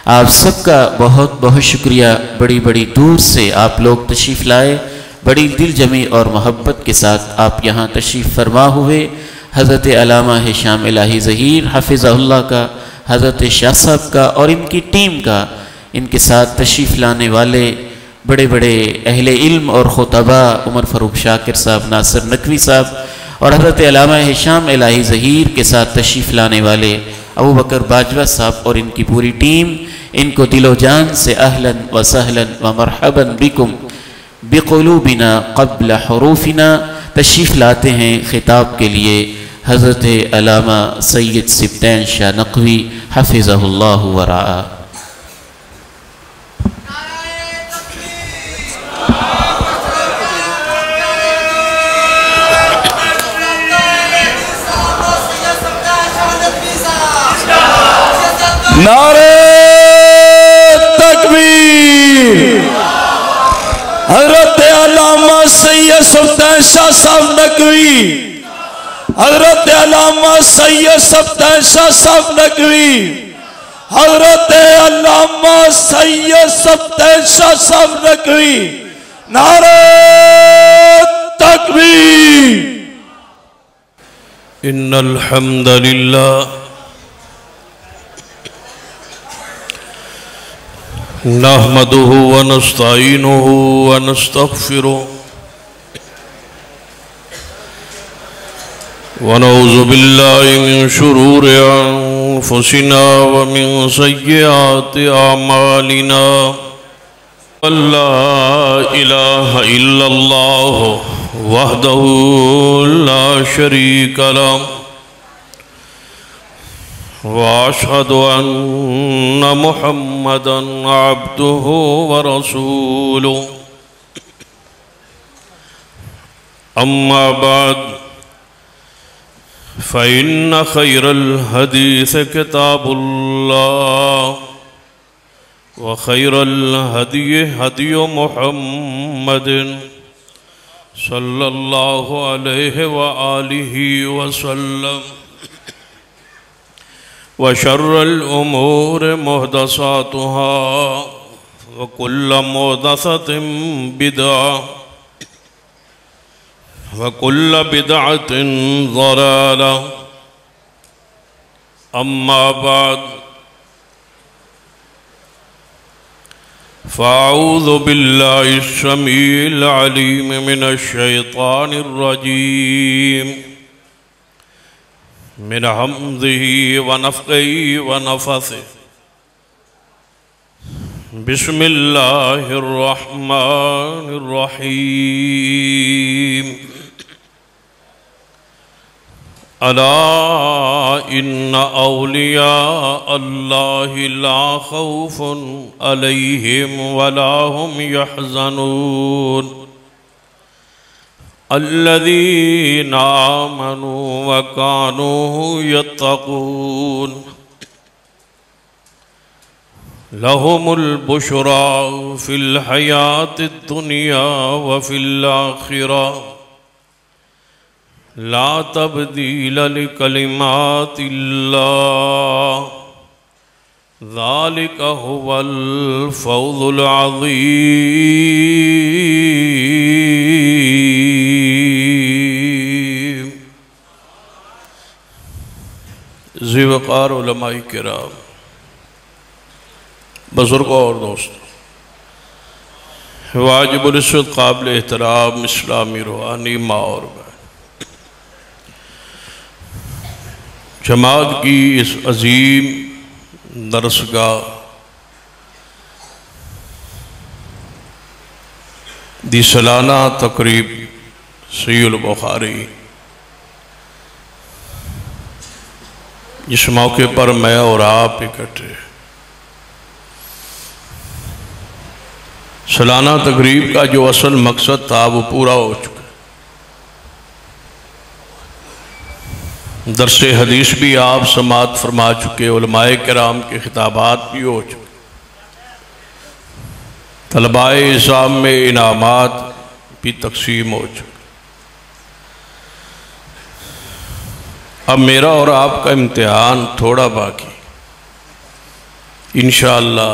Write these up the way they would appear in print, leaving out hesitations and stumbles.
آپ سب کا بہت بہت شکریہ، بڑی بڑی دور سے آپ لوگ تشریف لائے، بڑی دل جمی اور محبت کے ساتھ آپ یہاں تشریف فرما ہوئے۔ حضرت علامہ ہشام الہی ظہیر حفظہ اللہ کا، حضرت شاہ صاحب کا اور ان کی ٹیم کا، ان کے ساتھ تشریف لانے والے بڑے بڑے اہل علم اور خطبہ، عمر فاروق شاکر صاحب، ناصر نقوی صاحب، اور حضرت علامہ ہشام الہی ظہیر کے ساتھ تشریف لانے والے ابو بکر باجوہ صاحب اور ان کی پوری ٹیم، ان کو دل و جان سے اہلا و سہلا و مرحبا بکم بقلوبنا قبل حروفنا تشریف لاتے ہیں خطاب کے لیے حضرت علامہ سید سبطین شاہ نقوی حفظہ اللہ ورعا۔ نعرہ تکبیر! حضرت علامہ سید سبطین شاہ صاحب نقوی، حضرت علامہ سید سبطین شاہ صاحب نقوی، حضرت علامہ سید سبطین شاہ صاحب نقوی، نعرہ تکبیر! ان الحمد للہ نحمده ونستعینه ونستغفره ونعوذ بالله من شرور انفسنا ومن سیئات اعمالنا لا الہ الا اللہ وحده لا شریک له واشهد ان محمدا عبده ورسوله اما بعد فإن خير الحديث كتاب الله وخير الهدي هدي محمد صلى الله عليه وآله وسلم وشر الأمور محدثاتها وكل محدثة بدعة وكل بدعة ضلالة أما بعد فأعوذ بالله السميع العليم من الشيطان الرجيم من حمده ونفخه ونفثه بسم الله الرحمن الرحيم ألا إن أولياء الله لا خوف عليهم ولا هم يحزنون الذين آمنوا وكانوا يتقون لهم البشرى في الحياة الدنيا وفي الآخرة لا تبديل لكلمات الله ذلك هو الفوز العظيم. ذی وقار علماء کرام، بزرگوں اور دوستوں، واجب العزت قابل احترام اسلامی روحانی ماں اور بہن، جماعت کی اس عظیم درسگاہ دی سالانہ تقریب صحیح البخاری، جس موقع پر میں اور آپ اکٹھے سالانہ تقریب کا جو اصل مقصد تھا وہ پورا ہو چکا، درس حدیث بھی آپ سماعت فرما چکے، علماء کرام کے خطابات بھی ہو چکے، طلباء نظام میں انعامات بھی تقسیم ہو چکے۔ اب میرا اور آپ کا امتحان تھوڑا باقی، انشاءاللہ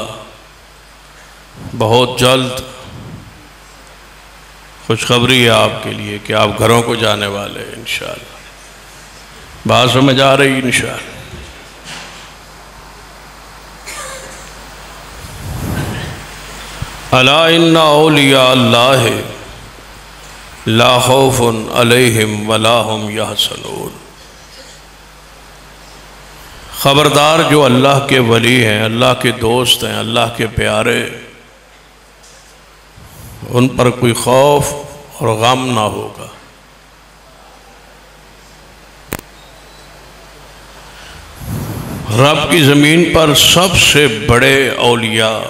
بہت جلد خوشخبری ہے آپ کے لیے کہ آپ گھروں کو جانے والے ہیں انشاءاللہ۔ بات سمجھ آ رہی انشاءاللہ۔ الا ان اولیاء اللہ لا خوف علیہم ولا هم یحزنون۔ خبردار، جو اللہ کے ولی ہیں، اللہ کے دوست ہیں، اللہ کے پیارے، ان پر کوئی خوف اور غم نہ ہوگا۔ رب کی زمین پر سب سے بڑے اولیاء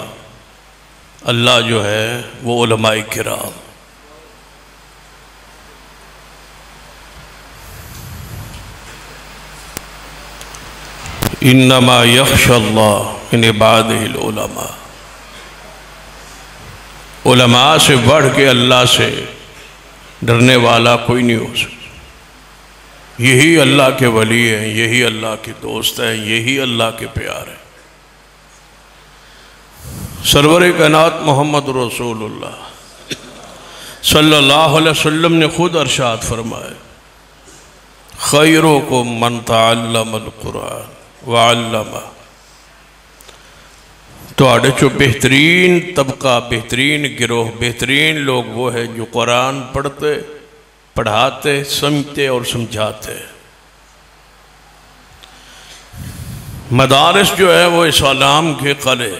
اللہ جو ہے وہ علماء کرام۔ انما یخشی اللہ من عبادہ العلماء۔ علماء سے بڑھ کے اللہ سے ڈرنے والا کوئی نہیں ہو سکتا۔ یہی اللہ کے ولی ہیں، یہی اللہ کے دوست ہیں، یہی اللہ کے پیار ہیں۔ سرور کائنات محمد رسول اللہ صلی اللہ علیہ وسلم نے خود ارشاد فرمائے، خیرکم من تعلم القرآن وعلمہ۔ تو آڑے جو بہترین طبقہ، بہترین گروہ، بہترین لوگ وہ ہیں جو قرآن پڑھتے، پڑھاتے، سمجھتے اور سمجھاتے۔ مدارس جو ہے وہ اسلام کے قلعے،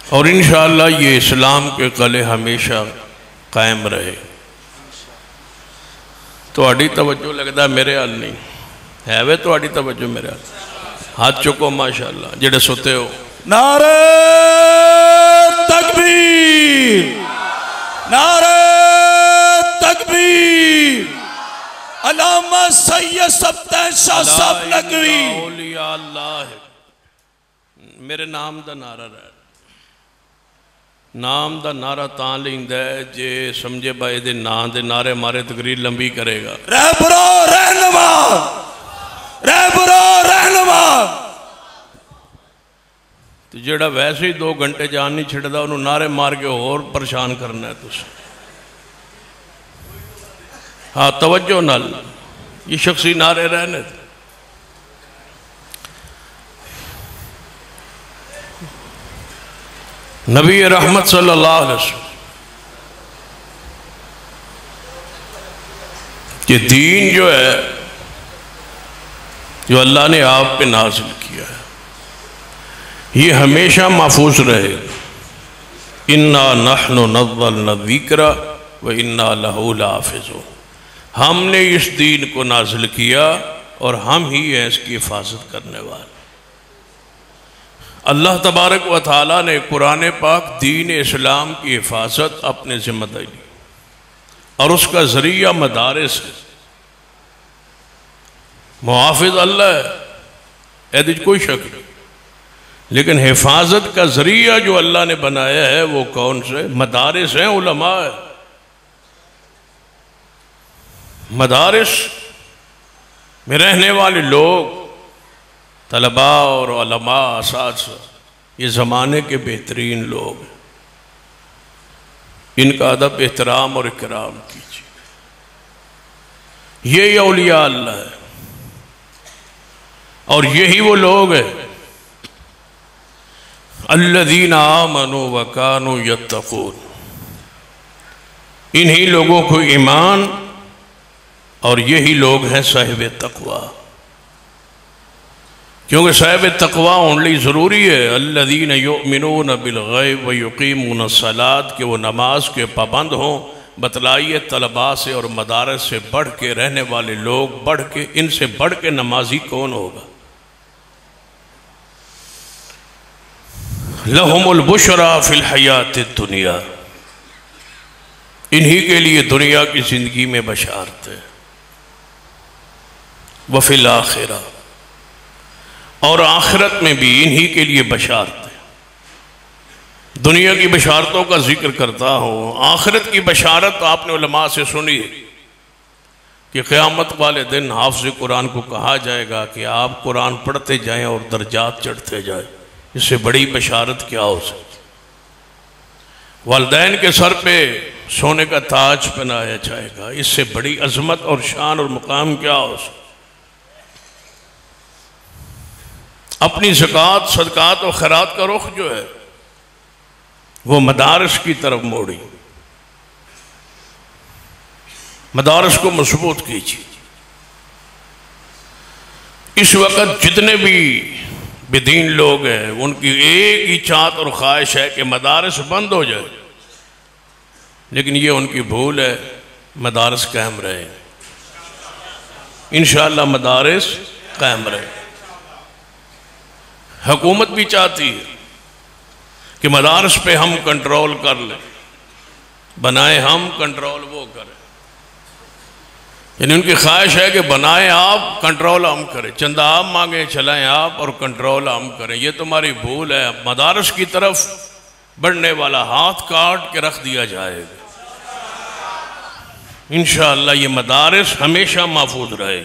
اور انشاءاللہ یہ اسلام کے قلعے ہمیشہ قائم رہے۔ تو آڑی توجہ لگتا ہے میرے حال نہیں ہے وے، تو آڑی توجہ میرے حال۔ ہاتھ چکو ماشاءاللہ جڑے سوتے ہو۔ نعرہ تکبیر، نعرہ تکبیر، علامہ سید سبتین شاہ صاحب نقوی۔ اولیاء اللہ میرے نام دا نعرہ رہا، نام دا نعرہ تاں لیندہ ہے جے سمجھے بھائی دے نام دے نعرے مارے تقریر لمبی کرے گا۔ رہبرو رہنما، رہبرو رہنما۔ تو جڑا ویسے ہی 2 گھنٹے جان نہیں چھڑدا انہوں نعرے مار کے اور پریشان کرنا ہے تُس۔ ہاں توجہ نال، یہ شخصی نعرے رہنے تھے۔ نبی رحمت صلی اللہ علیہ وسلم، یہ دین جو ہے جو اللہ نے آپ پہ نازل کیا ہے، یہ ہمیشہ محفوظ رہے۔ اِنَّا نَحْنُ نَزَّلْنَا الذِّكْرَ وَإِنَّا لَهُ لَحَافِظُونَ۔ ہم نے اس دین کو نازل کیا اور ہم ہی ہیں اس کی حفاظت کرنے والے۔ اللہ تبارک و تعالیٰ نے قرآن پاک دین اسلام کی حفاظت اپنے ذمہ داری لی، اور اس کا ذریعہ مدارس ہے۔ محافظ اللہ ہے، ایدج کوئی شک نہیں، لیکن حفاظت کا ذریعہ جو اللہ نے بنایا ہے وہ کون سے؟ مدارس ہیں، علماء ہے۔ مدارس میں رہنے والے لوگ، طلباء اور علماء، اساتذہ، یہ زمانے کے بہترین لوگ ہیں۔ ان کا ادب، احترام اور اکرام کیجیے۔ یہی اولیاء اللہ ہے، اور یہی وہ لوگ ہیں الذین آمنوا وکانوا یتقون۔ انہی لوگوں کو ایمان، اور یہی لوگ ہیں صاحب تقوی، کیونکہ صاحب تقوی اونلی ضروری ہے الذین یؤمنون بالغیب ویقیمون الصلاۃ، کہ وہ نماز کے پابند ہوں۔ بتلائیے طلباء سے اور مدارس سے بڑھ کے رہنے والے لوگ، بڑھ کے ان سے بڑھ کے نمازی کون ہوگا؟ لہم البشریٰ فی الحیات الدنیا، انہی کے لیے دنیا کی زندگی میں بشارت ہے۔ وفی الآخرہ، اور آخرت میں بھی انہی کے لیے بشارت ہے۔ دنیا کی بشارتوں کا ذکر کرتا ہوں، آخرت کی بشارت آپ نے علماء سے سنی ہے۔ کہ قیامت والے دن حافظ قرآن کو کہا جائے گا کہ آپ قرآن پڑھتے جائیں اور درجات چڑھتے جائیں، اس سے بڑی بشارت کیا ہو سکتی؟ والدین کے سر پہ سونے کا تاج پہنایا جائے گا، اس سے بڑی عظمت اور شان اور مقام کیا ہو سکتی؟ اپنی زکوٰۃ، صدقات اور خیرات کا رخ جو ہے وہ مدارس کی طرف موڑی، مدارس کو مضبوط کیجیے۔ اس وقت جتنے بھی بدین لوگ ہیں ان کی ایک ہی چاہت اور خواہش ہے کہ مدارس بند ہو جائے، لیکن یہ ان کی بھول ہے، مدارس قائم رہے، انشاءاللہ مدارس قائم رہے۔ حکومت بھی چاہتی ہے کہ مدارس پہ ہم کنٹرول کر لیں، بنائیں ہم، کنٹرول وہ کریں، یعنی ان کی خواہش ہے کہ بنائیں آپ، کنٹرول ہم کریں، چندہ آپ مانگیں چلائیں آپ اور کنٹرول ہم کریں۔ یہ تمہاری بھول ہے، مدارس کی طرف بڑھنے والا ہاتھ کاٹ کے رکھ دیا جائے گا، انشاءاللہ یہ مدارس ہمیشہ محفوظ رہے،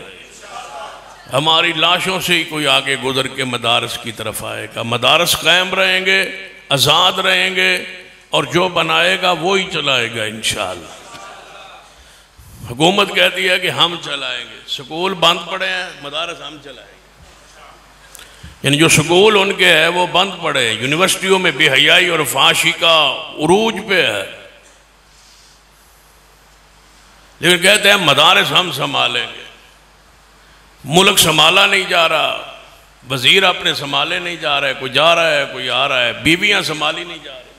ہماری لاشوں سے ہی کوئی آگے گزر کے مدارس کی طرف آئے گا، مدارس قائم رہیں گے، آزاد رہیں گے، اور جو بنائے گا وہی چلائے گا انشاءاللہ۔ حکومت کہتی ہے کہ ہم چلائیں گے، سکول بند پڑے ہیں، مدارس ہم چلائیں گے، یعنی جو سکول ان کے ہے وہ بند پڑے، یونیورسٹیوں میں بے حیائی اور فحاشی کا عروج پہ ہے، لیکن کہتے ہیں مدارس ہم سنبھالیں گے۔ ملک سنبھالا نہیں جا رہا، وزیر اپنے سنبھالے نہیں جا رہے، کوئی جا رہا ہے کوئی آ رہا ہے، بیویاں سنبھالی نہیں جا رہی،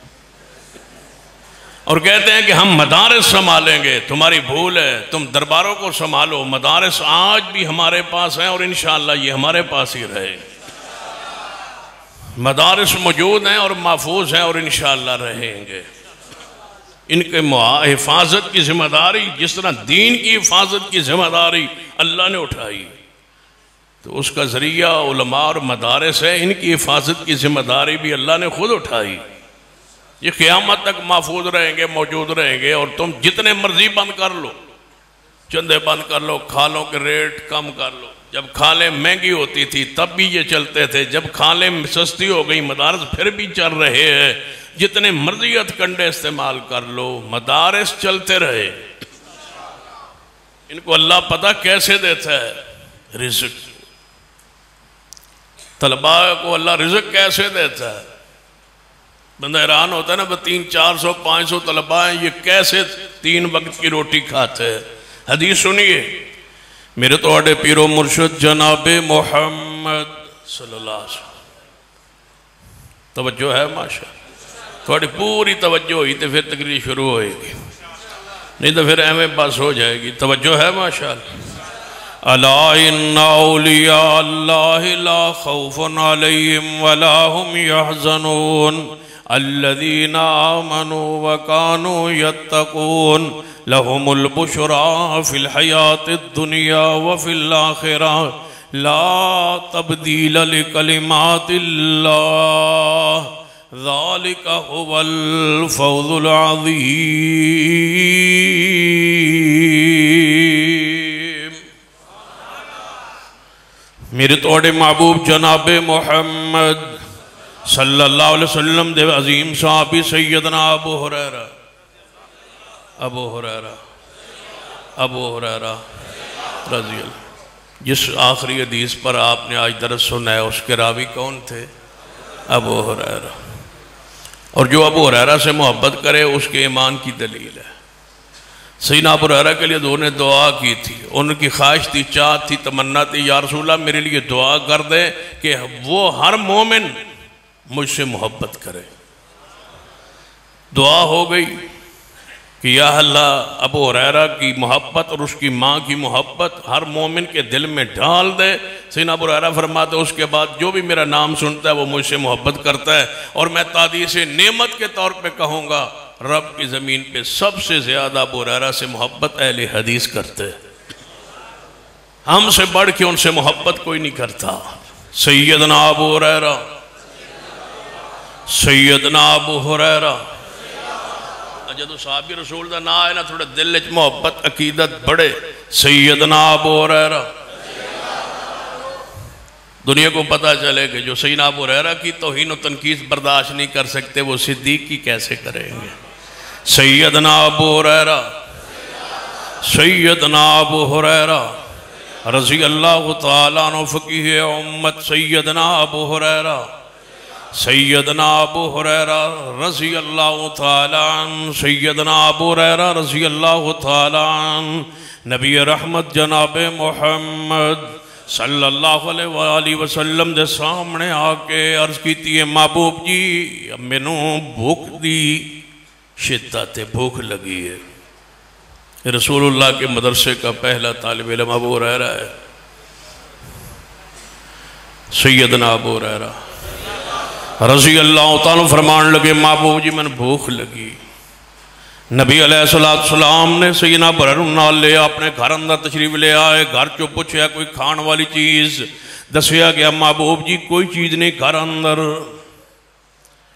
اور کہتے ہیں کہ ہم مدارس سنبھالیں گے۔ تمہاری بھول ہے، تم درباروں کو سنبھالو، مدارس آج بھی ہمارے پاس ہیں اور انشاءاللہ یہ ہمارے پاس ہی رہے، مدارس موجود ہیں اور محفوظ ہیں اور انشاءاللہ رہیں گے۔ ان کے حفاظت کی ذمہ داری جس طرح دین کی حفاظت کی ذمہ داری اللہ نے اٹھائی، تو اس کا ذریعہ علماء اور مدارس ہے، ان کی حفاظت کی ذمہ داری بھی اللہ نے خود اٹھائی، یہ قیامت تک محفوظ رہیں گے، موجود رہیں گے، اور تم جتنے مرضی بند کر لو، چندے بند کر لو، کھالوں کے ریٹ کم کر لو، جب کھالیں مہنگی ہوتی تھی تب بھی یہ چلتے تھے، جب کھالیں سستی ہو گئی مدارس پھر بھی چل رہے ہیں، جتنے مرضی ہتھکنڈے استعمال کر لو، مدارس چلتے رہے۔ ان کو اللہ پتہ کیسے دیتا ہے؟ رزق، طلباء کو اللہ رزق کیسے دیتا ہے؟ بندہ حیران ہوتا ہے نا، 300 400 500 طلباء ہیں، یہ کیسے 3 وقت کی روٹی کھاتے ہیں؟ حدیث سنیے، میرے تو اڈے پیر و مرشد جناب محمد صلی اللہ علیہ وسلم، توجہ ہے ماشاء، تھوڑی پوری توجہ ہوئی تو پھر تقریر شروع ہوئے گی، نہیں تو پھر ایویں بس ہو جائے گی، توجہ ہے ماشاء الا ان اولیاء اللہ لا خوف علیہم ولا هم يحزنون الذين آمنوا وكانوا يتقون لهم البشرى في الحياة الدنيا وفي الآخرة لا تبديل لكلمات الله ذلك هو الفوز العظيم۔ میرے توڑے محبوب جناب محمد صلی اللہ علیہ وسلم دے عظیم صحابی سیدنا ابو ہریرہ رضی اللہ، جس آخری حدیث پر آپ نے آج درس سنا ہے اس کے راوی کون تھے؟ ابو ہریرہ، اور جو ابو ہریرہ سے محبت کرے اس کے ایمان کی دلیل ہے۔ سیدنا ابو ہریرہ کے لیے دو نے دعا کی تھی، ان کی خواہش تھی، چاہت تھی، تمنا تھی، یا رسول اللہ میرے لیے دعا کر دے کہ وہ ہر مومن مجھ سے محبت کرے۔ دعا ہو گئی کہ یا اللہ ابو ہریرہ کی محبت اور اس کی ماں کی محبت ہر مومن کے دل میں ڈال دے۔ سیدنا ابو ہریرہ فرماتے اس کے بعد جو بھی میرا نام سنتا ہے وہ مجھ سے محبت کرتا ہے، اور میں تحدیث نعمت کے طور پہ کہوں گا رب کی زمین پہ سب سے زیادہ ابو ہریرہ سے محبت اہل حدیث کرتے ہیں، ہم سے بڑھ کے ان سے محبت کوئی نہیں کرتا۔ سیدنا ابو ہریرہ، سیدنا ابو ہریرہ، جدو صحابی رسول دا نا آئے نا تھوڑے دل اچ محبت عقیدت بڑے سیدنا ابو ہریرہ دنیا کو پتا چلے کہ جو سیدنا ابو ہریرہ کی توہین و تنقیص برداشت نہیں کر سکتے وہ صدیق کی کیسے کریں گے سیدنا ابو ہریرہ سیدنا ابو ہریرہ رضی اللہ تعالیٰ عنہ فقیہ امت سیدنا ابو ہریرہ سیدنا ابو ہریرہ رضی اللہ تعالیٰ عنہ سیدنا ابو ہریرہ رضی اللہ تعالیٰ عنہ نبی رحمت جناب محمد صلی اللہ علیہ وآلہ وسلم دے سامنے آکے عرض کیتی ہے محبوب جی مینوں بھوک دی شدت بھوک لگی ہے رسول اللہ کے مدرسے کا پہلا طالب علم ابو ہریرہ ہے سیدنا ابو ہریرہ رضی اللہ تعالیٰ فرمان لگے محبوب جی میں بھوک لگی نبی علیہ السلام نے سیدنا ابو ہریرہ نال لے اپنے گھر اندر تشریف لے آئے گھر چو پوچھیا کوئی کھان والی چیز دسیا گیا محبوب جی کوئی چیز نہیں گھر اندر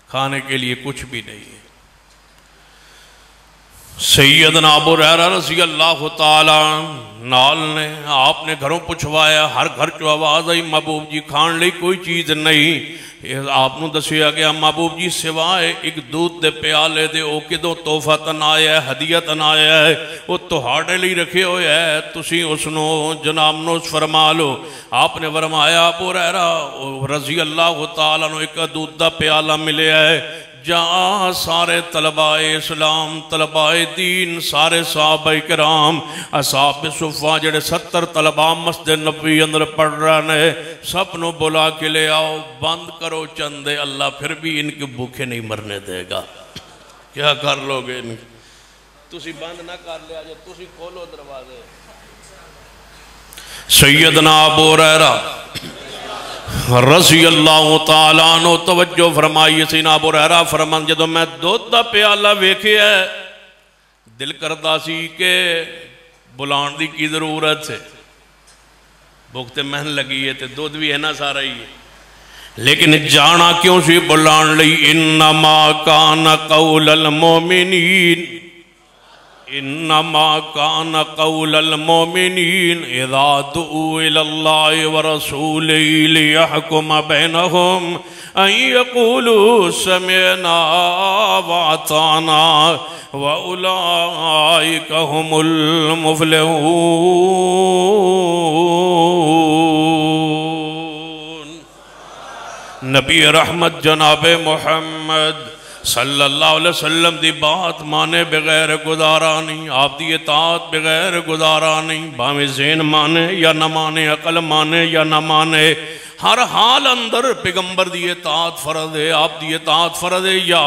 کھانے کے لیے کچھ بھی نہیں سیدنا ابو ہریرہ رضی اللہ تعالیٰ نال نے آپ نے گھروں پوچھوایا ہر گھر چو آواز آئی محبوب جی کھان لئی کوئی چیز نہیں آپ نے دسیا گیا محبوب جی سوائے ایک دودھ دے پیالے دے او کدو تحفہ تن آیا ہے ہدیہ تن آیا ہے وہ تہاڑے لی رکھے ہوئے ہے تسی اس نو جناب نو فرما لو آپ نے فرمایا ابو ہریرہ رضی اللہ تعالیٰ نو ایک دودھ دا پیالہ ملے ہے جہاں سارے طلباء اسلام طلباء دین سارے صحابہ کرام اصحاب صفہ جڑے 70 طلباء مسجد نبوی اندر پڑھ رہے ہیں سب نو بلا کے لے آؤ بند کرو چندے اللہ پھر بھی ان کے بھوکے نہیں مرنے دے گا کیا کر لو گے ان تسی بند نہ کر لیا جو تسی کھولو دروازے سیدنا ابو ہریرہ رضی اللہ تعالیٰ عنہ توجہ فرمائیے سیدنا ابو ہریرہ فرمان جدو میں دودھ دا پیالہ ویکھے ہے دل کرتا سی کہ بلان دی کی ضرورت ہے بھوکتے محن لگی ہے تے دودھ بھی ہے نا سارا ہی ہے لیکن جانا کیوں سی بلان لئی انما کان قول المومنین انما کان قول المومنین اذا دعو الاللہ ورسولہ لیحکم بینہم ان یقولوا سمعنا واطعنا واولئک هم المفلحون نبی رحمت جناب محمد صلی اللہ علیہ وسلم دی بات مانے بغیر گزارا نہیں آپ دی اطاعت بغیر گزارا نہیں باویں ذہن مانے یا نہ مانے عقل مانے یا نہ مانے ہر حال اندر پیغمبر دی اطاعت فرض ہے آپ دی اطاعت فرض ہے یا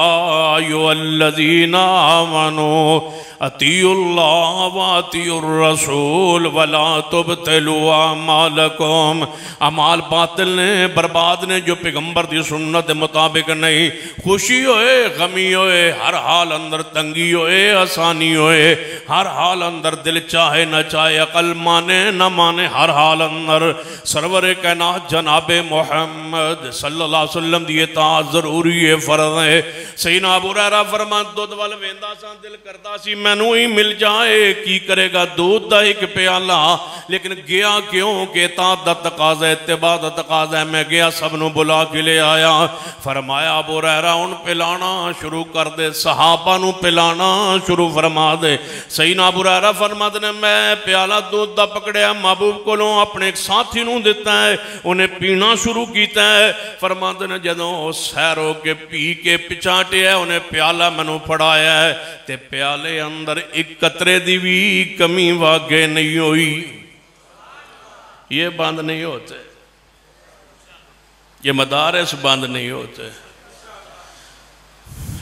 ایھا الذین آمنوا اطیعوا اللہ واطیعوا الرسول ولا تبطلوا اعمالکم اعمال باطل نے برباد نے جو پیغمبر دی سنت مطابق نہیں خوشی ہوئے غمی ہوئے ہر حال اندر تنگی ہوئے آسانی ہوئے ہر حال اندر دل چاہے نہ چاہے عقل مانے نہ مانے ہر حال اندر سرور کائنات جناب محمد صلی اللہ علیہ وسلم دی اطاعت ضروری ہے فرض ہے سیدنا ابو ہریرہ فرمان دودھ وال ویندا سا دل کردا سی مینوں ہی مل جائے کی کرے گا دودھ دا ایک پیالہ لیکن گیا کیوں کہ اطاعت دا تقاضا ہے اتباع دا تقاضا ہے میں گیا سب نو بلا کے لے آیا فرمایا ابو ہریرہ ان پلانا شروع کر دے صحابہ نو پلانا شروع فرما دے سیدنا ابو ہریرہ فرماتے نے میں پیالہ دودھ دا پکڑیا محبوب کو لوں اپنے ایک ساتھی نو دیتا ہے انہیں پینا شروع کیتا ہے فرماتے نے جدوں سیرو کے پی کے پچاٹے ہے انہیں پیالہ منو پڑھایا ہے تے پیالے اندر ایک قطرے دی بھی کمی واقع نہیں ہوئی یہ بند نہیں ہوتے یہ مدارس بند نہیں ہوتے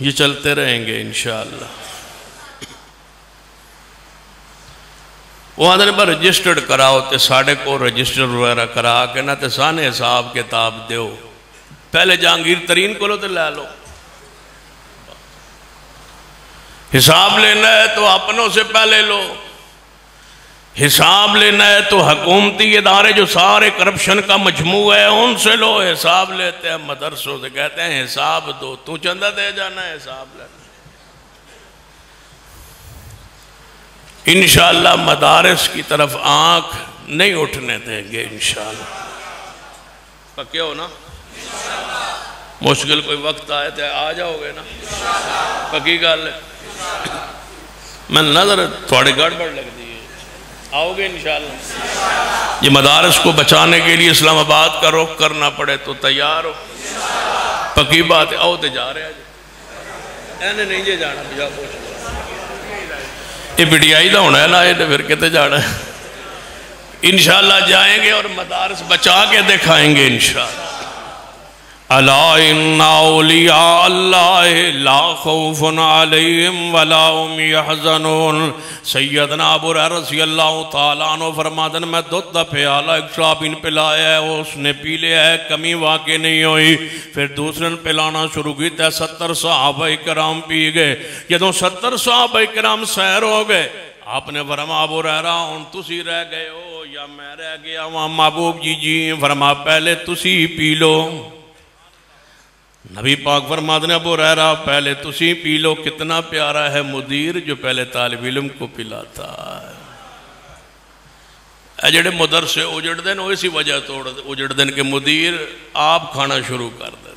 یہ چلتے رہیں گے انشاءاللہ وہ آدھنے پر رجسٹرڈ کراؤ تے ساڑھے کو رجسٹر وغیرہ کرا کے نہ تے سانے حساب کتاب دیو پہلے جہانگیر ترین کو لو تے لے لو حساب لینا ہے تو اپنوں سے پہلے لو حساب لینا ہے تو حکومتی ادارے جو سارے کرپشن کا مجموع ہے ان سے لو حساب لیتے ہیں مدرسوں سے کہتے ہیں حساب دو تو چندہ دے جانا ہے حساب لینا انشاءاللہ مدارس کی طرف آنکھ نہیں اٹھنے دیں گے انشاءاللہ. پکے ہو نا؟ مشکل کوئی وقت آئے تو آ جاؤ گے نا؟ پکی گل ہے. میں نظر تھوڑے گڑبڑ لگ دی ہے. آؤ گے انشاءاللہ؟ یہ مدارس کو بچانے کے لیے اسلام آباد کا رخ کرنا پڑے تو تیار ہو؟ پکی بات ہے. آؤ تو جا رہے ہیں. اینے نہیں جے جانا بجا پوچھ یہ پیٹیائی دا ہونا ہے نا. یہ پھر کہتے جانا ہے. انشاءاللہ جائیں گے اور مدارس بچا کے دکھائیں گے انشاءاللہ. الا ان اولیاء اللہ لا خوف علیہم ولا هم يحزنون. سیدنا ابو ہریرہ رضی اللہ تعالیٰ عنہ فرماتے ہیں میں دودھ دا پیالہ ایک صحابی نے پلایا ہے, اس نے پی لیا ہے, کمی واقع نہیں ہوئی. پھر دوسرے نے پلانا شروع کیتا ہے, 70 صحابہ کرام پی گئے. جدوں 70 صحابہ کرام سیر ہو گئے, آپ نے فرمایا ابو ہریرہ ہن تسی رہ گئے ہو یا میں رہ گیا ہوں؟ محبوب جی فرمایا پہلے تسی پی لو. نبی پاک فرماتے ہیں ابو ہریرہ پہلے تسی پی لو. کتنا پیارا ہے مدیر جو پہلے طالب علم کو پلاتا ہے. اے جڑے مدرسے اجڑ دیں وہ اسی وجہ تو اجڑ دیں کہ مدیر آپ کھانا شروع کر دیں.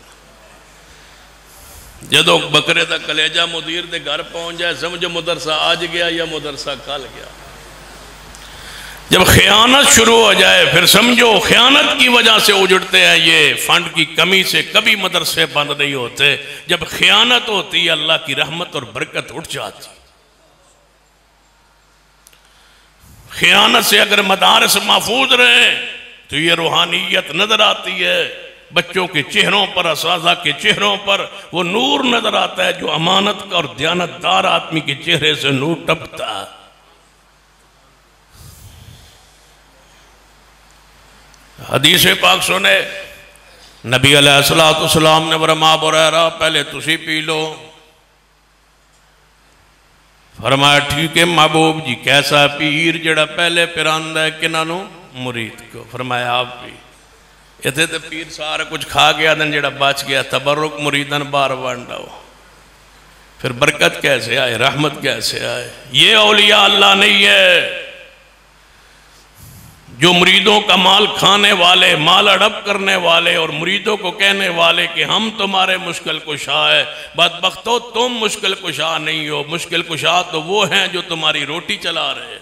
جدو بکرے دا کلیجہ مدیر دے گھر پہنچ جائے سمجھو مدرسہ آج گیا یا مدرسہ کل گیا. جب خیانت شروع ہو جائے پھر سمجھو خیانت کی وجہ سے اجڑتے ہیں. یہ فنڈ کی کمی سے کبھی مدرسے بند نہیں ہوتے. جب خیانت ہوتی ہے اللہ کی رحمت اور برکت اٹھ جاتی. خیانت سے اگر مدارس محفوظ رہیں تو یہ روحانیت نظر آتی ہے. بچوں کے چہروں پر, اساتذہ کے چہروں پر وہ نور نظر آتا ہے جو امانت کا اور دیانتدار آدمی کے چہرے سے نور ٹپتا ہے. حدیث پاک سنے, نبی علیہ السلام نے فرمایا ابو ہریرہ پہلے تسی پی لو. فرمایا ٹھیک ہے محبوب جی. کیسا پیر جڑا پہلے پراندہ ہے کنانو مرید کو. فرمایا آپ بھی اتنے تو پیر سارا کچھ کھا گیا دن جڑا بچ گیا تبرک مریدن بار وانڈا ہو. پھر برکت کیسے آئے, رحمت کیسے آئے؟ یہ اولیاء اللہ نہیں ہے جو مریدوں کا مال کھانے والے, مال اڑپ کرنے والے اور مریدوں کو کہنے والے کہ ہم تمہارے مشکل کشا ہے. بدبختو تم مشکل کشا نہیں ہو. مشکل کشا تو وہ ہیں جو تمہاری روٹی چلا رہے.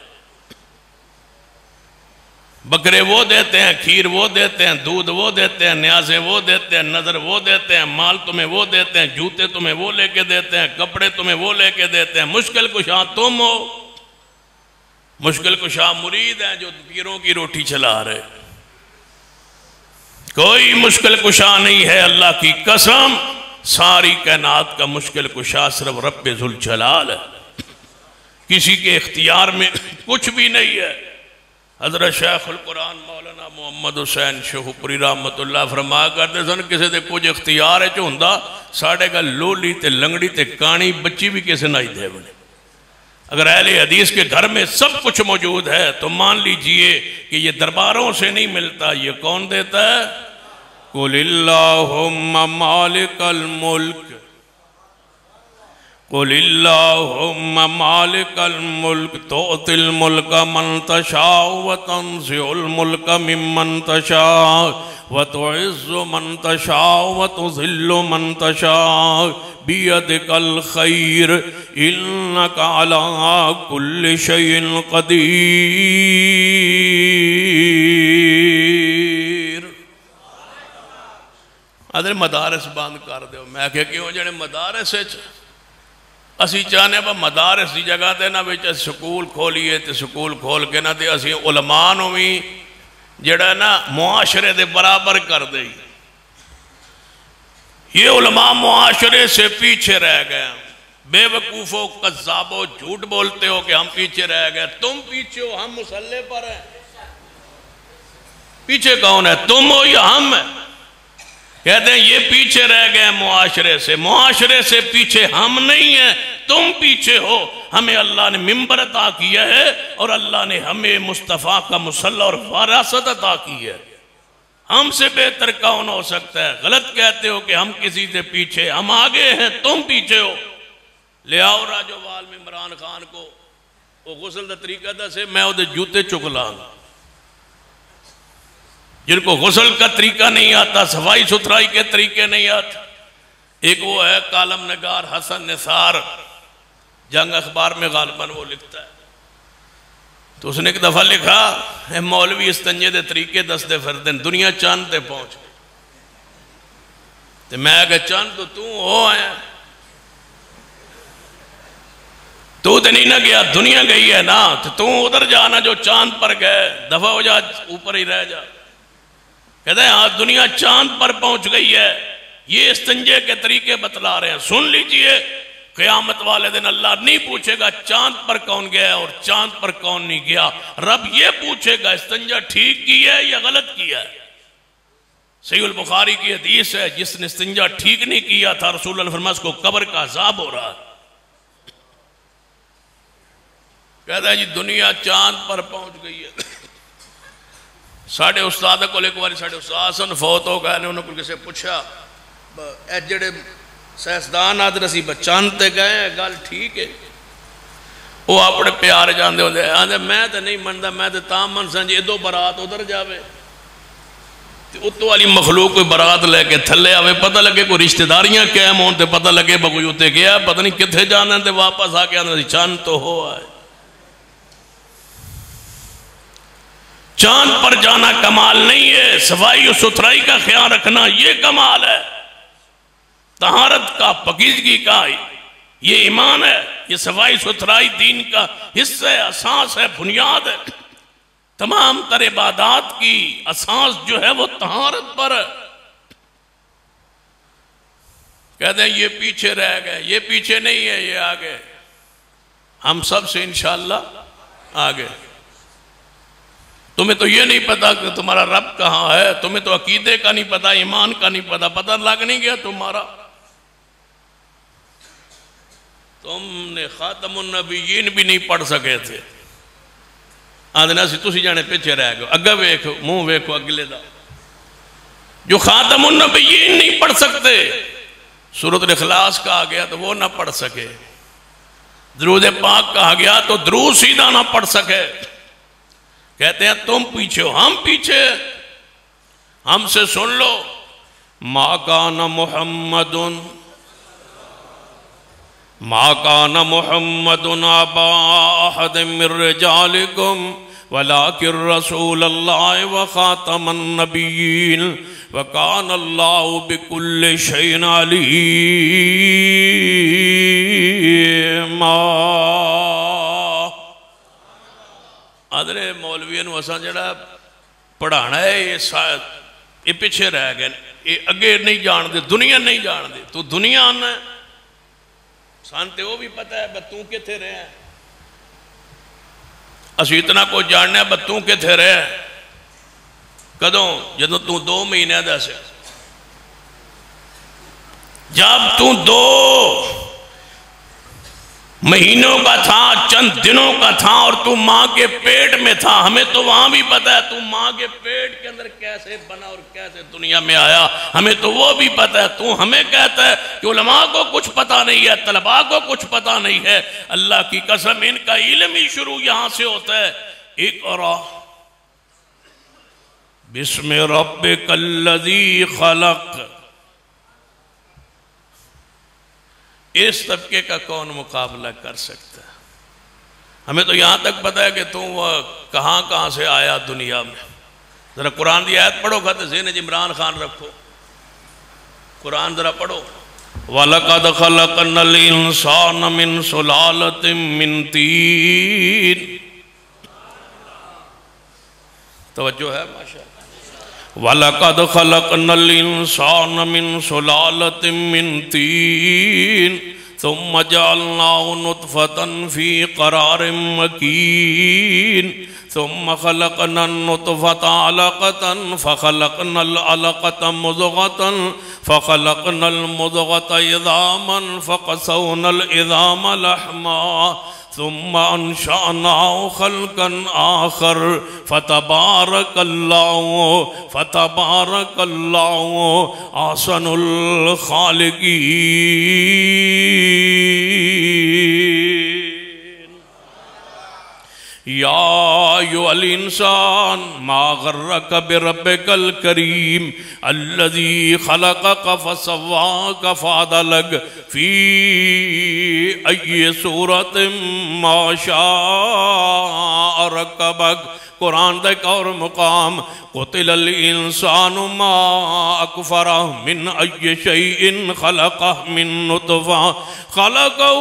بکرے وہ دیتے ہیں, کھیر وہ دیتے ہیں, دودھ وہ دیتے ہیں, نیازیں وہ دیتے ہیں, نظر وہ دیتے ہیں, مال تمہیں وہ دیتے ہیں, جوتے تمہیں وہ لے کے دیتے ہیں, کپڑے تمہیں وہ لے کے دیتے ہیں. مشکل کشا تم ہو. مشکل کشا مرید ہیں جو پیروں کی روٹی چلا رہے. کوئی مشکل کشا نہیں ہے. اللہ کی قسم ساری کائنات کا مشکل کشا صرف رب ذوالجلال ہے. کسی کے اختیار میں کچھ بھی نہیں ہے. حضرت شیخ القرآن مولانا محمد حسین شیخوپوری رحمت اللہ فرمایا کرتے سن کسی دے کچھ اختیار ہے جو ہندہ ساڑھے کا لولی تے لنگڑی تے کانی بچی بھی کسی نہیں دے بنے. اگر اہل حدیث کے گھر میں سب کچھ موجود ہے تو مان لیجئے کہ یہ درباروں سے نہیں ملتا. یہ کون دیتا ہے؟ قُلِ اللَّهُمَّ مَالِكَ الْمُلْكِ قُلِ اللَّهُمَّ مَالِكَ الْمُلْكِ تُعْطِي الْمُلْكَ مَنْ تَشَاءُ وَتَنْزِعُ الْمُلْكَ مِمَّنْ تَشَاءُ وَتُعِزُّ مَنْ تَشَاءُ وَتُذِلُّ مَنْ تَشَاءُ بِيَدِكَ الْخَيْرُ إِنَّكَ عَلَىٰ كُلِّ شَيْءٍ قَدِيرٌ. ادھر مدارس بند کر دو. میں کہ کیوں جڑے مدارس اسی چاہنے با مدارس دی جگہ تے نا بیچ سکول کھولیے تے سکول کھول کے نا تے اسی علماء نو بھی جڑا نا معاشرے دے برابر کر دے. یہ علماء معاشرے سے پیچھے رہ گئے. بے وقوفو قذابو جھوٹ بولتے ہو کہ ہم پیچھے رہ گئے. تم پیچھے ہو, ہم مسلح پر ہیں. پیچھے کون ہے, تم ہو یا ہم ہیں؟ کہتے ہیں یہ پیچھے رہ گئے معاشرے سے. معاشرے سے پیچھے ہم نہیں ہیں, تم پیچھے ہو. ہمیں اللہ نے منبر عطا کیا ہے اور اللہ نے ہمیں مصطفیٰ کا مصلی اور وراثت عطا کی ہے. ہم سے بہتر کون ہو سکتا ہے؟ غلط کہتے ہو کہ ہم کسی سے پیچھے, ہم آگے ہیں, تم پیچھے ہو. لے آؤ راجوال میں عمران خان کو وہ غسل دا طریقہ دا سے میں وہ جوتے چک لاں گا. جن کو غسل کا طریقہ نہیں آتا، صفائی ستھرائی کے طریقے نہیں آتے. ایک وہ ہے کالم نگار حسن نثار، جنگ اخبار میں غالباً وہ لکھتا ہے. تو اس نے ایک دفعہ لکھا، اے مولوی استنجے دے طریقے دس دے فردن دنیا چاند تے پہنچ گئی. تو میں کہا چاند تو ہو آیا، تو نہیں نہ گیا، دنیا گئی ہے نا، تو ادھر جانا جو چاند پر گئے، دفعہ ہو جا اوپر ہی رہ جا. کہتے ہیں آج دنیا چاند پر پہنچ گئی ہے. یہ استنجے کے طریقے بتلا رہے ہیں، سن لیجئے. قیامت والے دن اللہ نہیں پوچھے گا چاند پر کون گیا اور چاند پر کون نہیں گیا. رب یہ پوچھے گا استنجا ٹھیک کی ہے یا غلط کیا ہے. صحیح البخاری کی حدیث ہے، جس نے استنجا ٹھیک نہیں کیا تھا رسول اللہ فرمایا اس کو قبر کا عذاب ہو رہا. کہتا ہے جی دنیا چاند پر پہنچ گئی ہے. ساڑھے استاد کو ایک بار ساڑھے استاد سن فوت ہو گئے، انہوں نے کسی پوچھا اے جڑے سائنسدان آدھے رسی چاند تے گئے ہیں، گل ٹھیک ہے؟ وہ اپنے پیار جاندے ہوندے آندے میں تے نہیں مندا، میں تے تاں من سن جی ادھو برات ادھر جاوے اتو والی مخلوق کوئی برات لے کے تھلے آوے، پتہ لگے کوئی رشتہ داریاں قائم ہون تے پتہ لگے کوئی اتنے گیا، پتہ نہیں کتنے جانا تے واپس آ کے آندے چاند تو ہو آئے. چاند پر جانا کمال نہیں ہے، صفائی و ستھرائی کا خیال رکھنا یہ کمال ہے. طہارت کا، پاکیزگی کا یہ ایمان ہے. یہ صفائی ستھرائی دین کا حصہ ہے، اساس ہے، بنیاد ہے. تمام تر عبادات کی اساس جو ہے وہ طہارت پر ہے. کہتے ہیں یہ پیچھے رہ گئے، یہ پیچھے نہیں ہے، یہ آگے. ہم سب سے انشاءاللہ آگے. تمہیں تو یہ نہیں پتا کہ تمہارا رب کہاں ہے، تمہیں تو عقیدے کا نہیں پتا، ایمان کا نہیں پتا، پتہ لگ نہیں گیا تمہارا. تم نے خاتم النبیین بھی نہیں پڑھ سکے تھے. آدھنا سی تسی جانے پیچھے رہ گئے، اگہ ویکھو منہ ویکھو اگلے دا. جو خاتم النبیین نہیں پڑھ سکتے، سورۃ الاخلاص کہا گیا تو وہ نہ پڑھ سکے، درود پاک کہا گیا تو درود سیدھا نہ پڑھ سکے. کہتے ہیں تم پیچھے ہو، ہم پیچھے. ہم سے سن لو، ما کان محمد ابا احد من رجالکم ولکن رسول اللہ وخاتم النبیین وکان اللہ بکل شیء علیما. آدھرے مولویوں نے اساں جڑا پڑھانا ہے یہ پیچھے رہ گئے، یہ اگے نہیں جان دے، دنیا نہیں جان دے. تو دنیا آنا ہے سانتے وہ بھی پتہ ہے بتوں کے تھے رہے ہیں. اسی اتنا کو جاننا ہے بتوں کے تھے رہے ہیں کدوں جدوں تو 2 مہینے دا سے، جب تو 2 مہینوں کا تھا، چند دنوں کا تھا اور تو ماں کے پیٹ میں تھا. ہمیں تو وہاں بھی پتا ہے تو ماں کے پیٹ کے اندر کیسے بنا اور کیسے دنیا میں آیا، ہمیں تو وہ بھی پتا ہے. تو ہمیں کہتا ہے کہ علماء کو کچھ پتا نہیں ہے، طلباء کو کچھ پتا نہیں ہے. اللہ کی قسم ان کا علم ہی شروع یہاں سے ہوتا ہے. اقرا بسم ربک الذی خلق. اس طبقے کا کون مقابلہ کر سکتا ہے؟ ہمیں تو یہاں تک پتا ہے کہ تم کہاں کہاں سے آیا دنیا میں. ذرا قرآن دی آیت پڑھو، خط ذہن عمران خان رکھو، قرآن ذرا پڑھو. وَلَقَدْ خَلَقْنَا الْإِنسَانَ مِنْ سُلَالَةٍ مِّن طِينٍ. توجہ ہے ماشاءاللہ. وَلَقَدْ خَلَقْنَا الْإِنسَانَ مِنْ سُلَالَةٍ مِّن طِينٍ ثُمَّ جَعَلْنَاهُ نُطْفَةً فِي قَرَارٍ مَّكِينٍ ثُمَّ خَلَقْنَا النُّطْفَةَ عَلَقَةً فَخَلَقْنَا الْعَلَقَةَ مُضْغَةً فَخَلَقْنَا الْمُضْغَةَ عِظَامًا فَقَسَوْنَا الْعِظَامَ لَحْمًا ثم انشأناه خلقا آخر فتبارك الله احسن الخالقين. یا ایھا الانسان ما غرک بربک الکریم الذی خلقک فسواک فعدلک فی ای صورت ما شاء رکبک۔ قرآن دا ایک اور مقام، قتل الانسان ما اکفرہ من ای شیء خلقہ من نطفہ خلقہ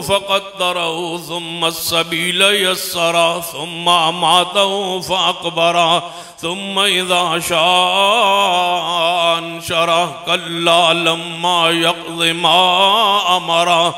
فقدرہ ثم السبیل یسرہ ثم اماتہ فاقبرہ ثم اذا شاء انشرہ کلا لما یقض ما امرہ۔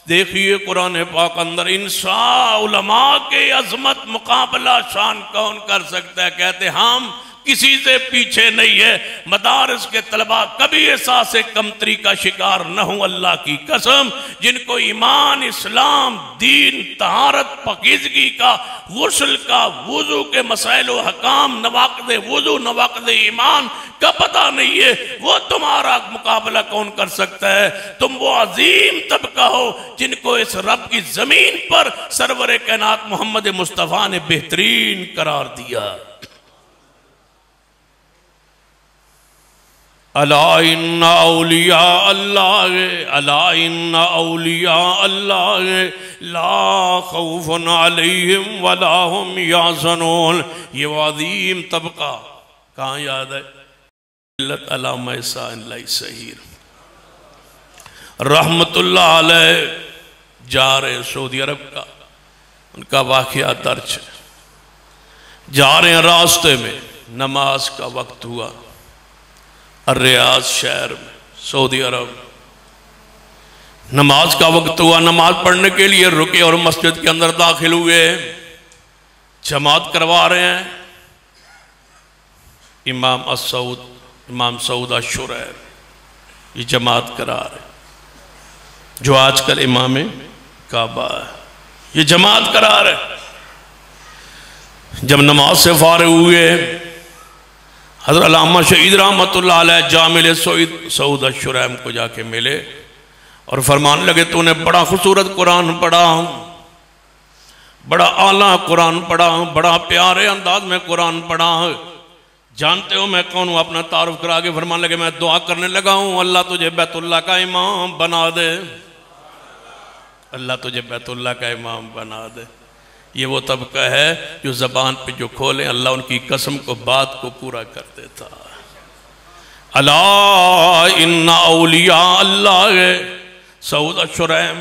دیکھئے قرآن پاک اندر انسان علماء کے عظمت مقابلہ شان کون کر سکتا ہے؟ کہتے ہم کسی سے پیچھے نہیں ہے، مدارس کے طلباء کبھی احساس کمتری کا شکار نہ ہوں، اللہ کی قسم، جن کو ایمان، اسلام، دین، طہارت، پاکیزگی کا، غسل کا، وضو کے مسائل و حکام، نواقض وضو، نواقض ایمان کا پتہ نہیں ہے، وہ تمہارا مقابلہ کون کر سکتا ہے؟ تم وہ عظیم طبقہ ہو جن کو اس رب کی زمین پر سرور کائنات محمد مصطفیٰ نے بہترین قرار دیا۔ الا ان اولیاء اللہ، الا ان اولیاء اللہ لا خوف علیہم ولا هم یحزنون۔ یہ وہ عظیم طبقہ کہاں یاد ہے؟ علامہ احسان اللہ سہیر رحمت اللہ علیہ جا رہے سعودی عرب کا، ان کا واقعہ درج ہے۔ جا رہے ہیں راستے میں، نماز کا وقت ہوا، الریاض شہر میں، سعودی عرب، نماز کا وقت ہوا، نماز پڑھنے کے لیے رکے اور مسجد کے اندر داخل ہوئے، جماعت کروا رہے ہیں۔ امام سعود الشریر یہ جماعت کرا رہے ہیں، جو آج کل امام کعبہ ہے، یہ جماعت کرا رہے ہیں۔ جب نماز سے فارغ ہوئے، حضرت علامہ شہید رحمت اللہ علیہ جا ملے سعود الشریم کو، جا کے ملے اور فرمانے لگے تو نے بڑا خوبصورت قرآن پڑھا، بڑا اعلیٰ قرآن پڑھا، بڑا پیارے انداز میں قرآن پڑھا، جانتے ہو میں کون ہوں؟ اپنا تعارف کرا کے فرمانے لگے میں دعا کرنے لگا ہوں اللہ تجھے بیت اللہ کا امام بنا دے، اللہ تجھے بیت اللہ کا امام بنا دے۔ یہ وہ طبقہ ہے جو زبان پہ جو کھولیں اللہ ان کی قسم کو بات کو پورا کر دیتا۔ الا ان اولیاء اللہ، سعود الشریم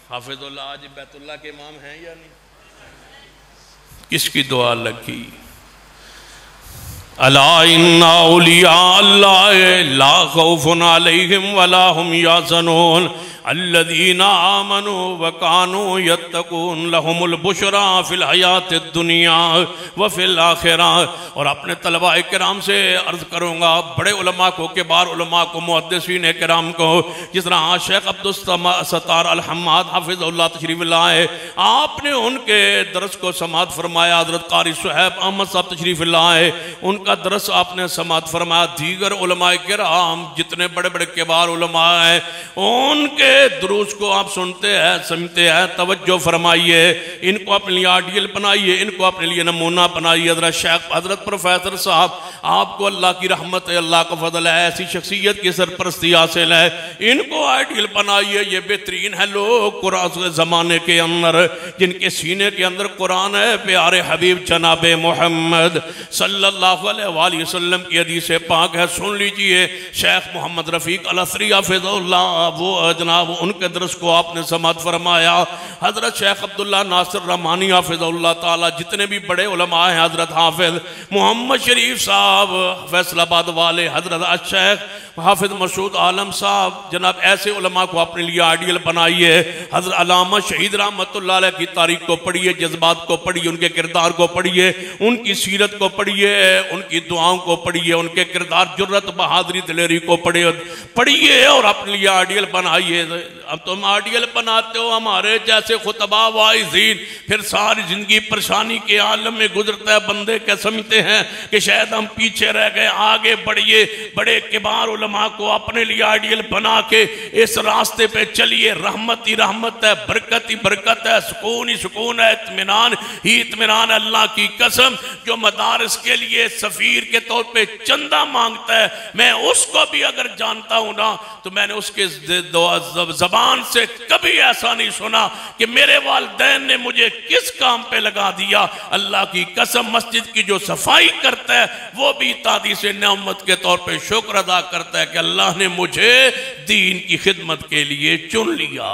حافظ اللہ آج بیت اللہ کے امام ہیں یا نہیں؟ کس کی دعا لگی؟ الا ان اولیاء اللہ لا خوف علیہم ولا هم یحزنون الذین آمنوا وکانوا یتقون لهم البشری فی الحیات الدنیا وفی الاخرہ۔ اور اپنے طلباء کرام سے عرض کروں گا، بڑے علماء کو، کبار علماء کو، محدثین کرام کو، جس طرح شیخ عبدالستار الحماد حافظ اللہ تشریف لائے، آپ نے ان کے درس کو سماعت فرمایا۔ حضرت قاری صہیب احمد صاحب تشریف لائے، ان کا درس آپ نے سماعت فرمایا۔ دیگر علماء کرام جتنے بڑے بڑے کبار علماء ہیں، ان کے دروس کو آپ سنتے ہیں، سمجھتے ہیں، توجہ فرمائیے، ان کو اپنے لیے آئیڈیل بنائیے، ان کو اپنے لیے نمونہ بنائیے۔ حضرت شیخ، حضرت پروفیسر صاحب، آپ کو اللہ کی رحمت ہے، اللہ کا فضل ہے، ایسی شخصیت کی سرپرستی حاصل ہے، ان کو آئیڈیل بنائیے۔ یہ بہترین ہے لوگ قرآن زمانے کے اندر جن کے سینے کے اندر قرآن ہے، پیارے حبیب جناب محمد صلی اللہ علیہ وآلہ وسلم کی حدیث پاک ہے، سن لیجئے۔ شیخ محمد رفیق الاسری حافظ اللہ، وہ جناب ان کے درس کو آپ نے سماعت فرمایا۔ حضرت شیخ عبداللہ ناصر رحمانی حافظ اللہ تعالی، جتنے بھی بڑے علماء ہیں، حضرت حافظ محمد شریف صاحب فیصل آباد والے، حضرت الشیخ حافظ مسعود عالم صاحب، جناب ایسے علماء کو اپنے لیے آئیڈیل بنائیے۔ حضرت علامہ شہید رحمت اللہ علیہ کی تاریخ کو پڑھیے، جذبات کو پڑھیے، ان کے کردار کو پڑھیے، ان کی سیرت کو پڑھیے، ان کی دعاؤں کو پڑھیے، ان کے کردار، جرت، بہادری، دلیری کو پڑھیے اور اپنے لیے آئیڈیل بنائیے۔ اب تم آئیڈیل بناتے ہو ہمارے جیسے خطبہ واعظین، پھر ساری زندگی پریشانی کے عالم میں گزرتا ہے، بندے کیا سمجھتے ہیں کہ شاید ہم پیچھے رہ گئے۔ آگے بڑھیے، بڑے کبار علماء کو اپنے لیے آئیڈیل بنا کے اس راستے پہ چلیے. رحمت ہی رحمت ہے، برکت ہی برکت ہے، سکون ہی سکون ہے، اطمینان ہی اطمینان ہے. اللہ کی قسم جو مدارس کے لیے سفیر کے طور پہ چندہ مانگتا ہے، میں اس کو بھی اگر جانتا ہوں نا تو میں نے اس کے زبان سے کبھی ایسا نہیں سنا کہ میرے والدین نے مجھے کس کام پہ لگا دیا. اللہ کی قسم مسجد کی جو صفائی کرتا ہے وہ بھی تادیس نعمت کے طور پہ شکر ادا کرتا ہے کہ اللہ نے مجھے دین کی خدمت کے لیے چن لیا.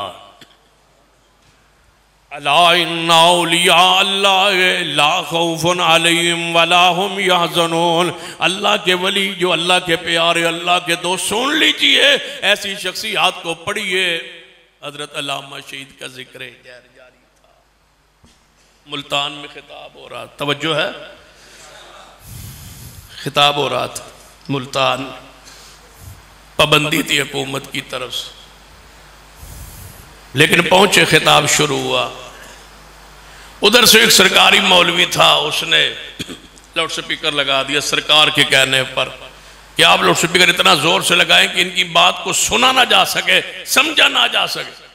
الا ان اولیاء اللہ لا خوف علیہم ولا هم یحزنون. اللہ کے ولی جو اللہ کے پیارے اللہ کے دوست، سن لیجئے ایسی شخصیات کو پڑھیے. حضرت علامہ شہید کا ذکر جاری تھا، ملتان میں خطاب ہو رہا، توجہ ہے، خطاب ہو رہا تھا ملتان. پابندی تھی حکومت کی طرف سے، لیکن پہنچے خطاب شروع ہوا. ادھر سے ایک سرکاری مولوی تھا، اس نے لاؤڈ سپیکر لگا دیا سرکار کے کہنے پر کہ آپ لاؤڈ سپیکر اتنا زور سے لگائیں کہ ان کی بات کو سنا نہ جا سکے، سمجھا نہ جا سکے.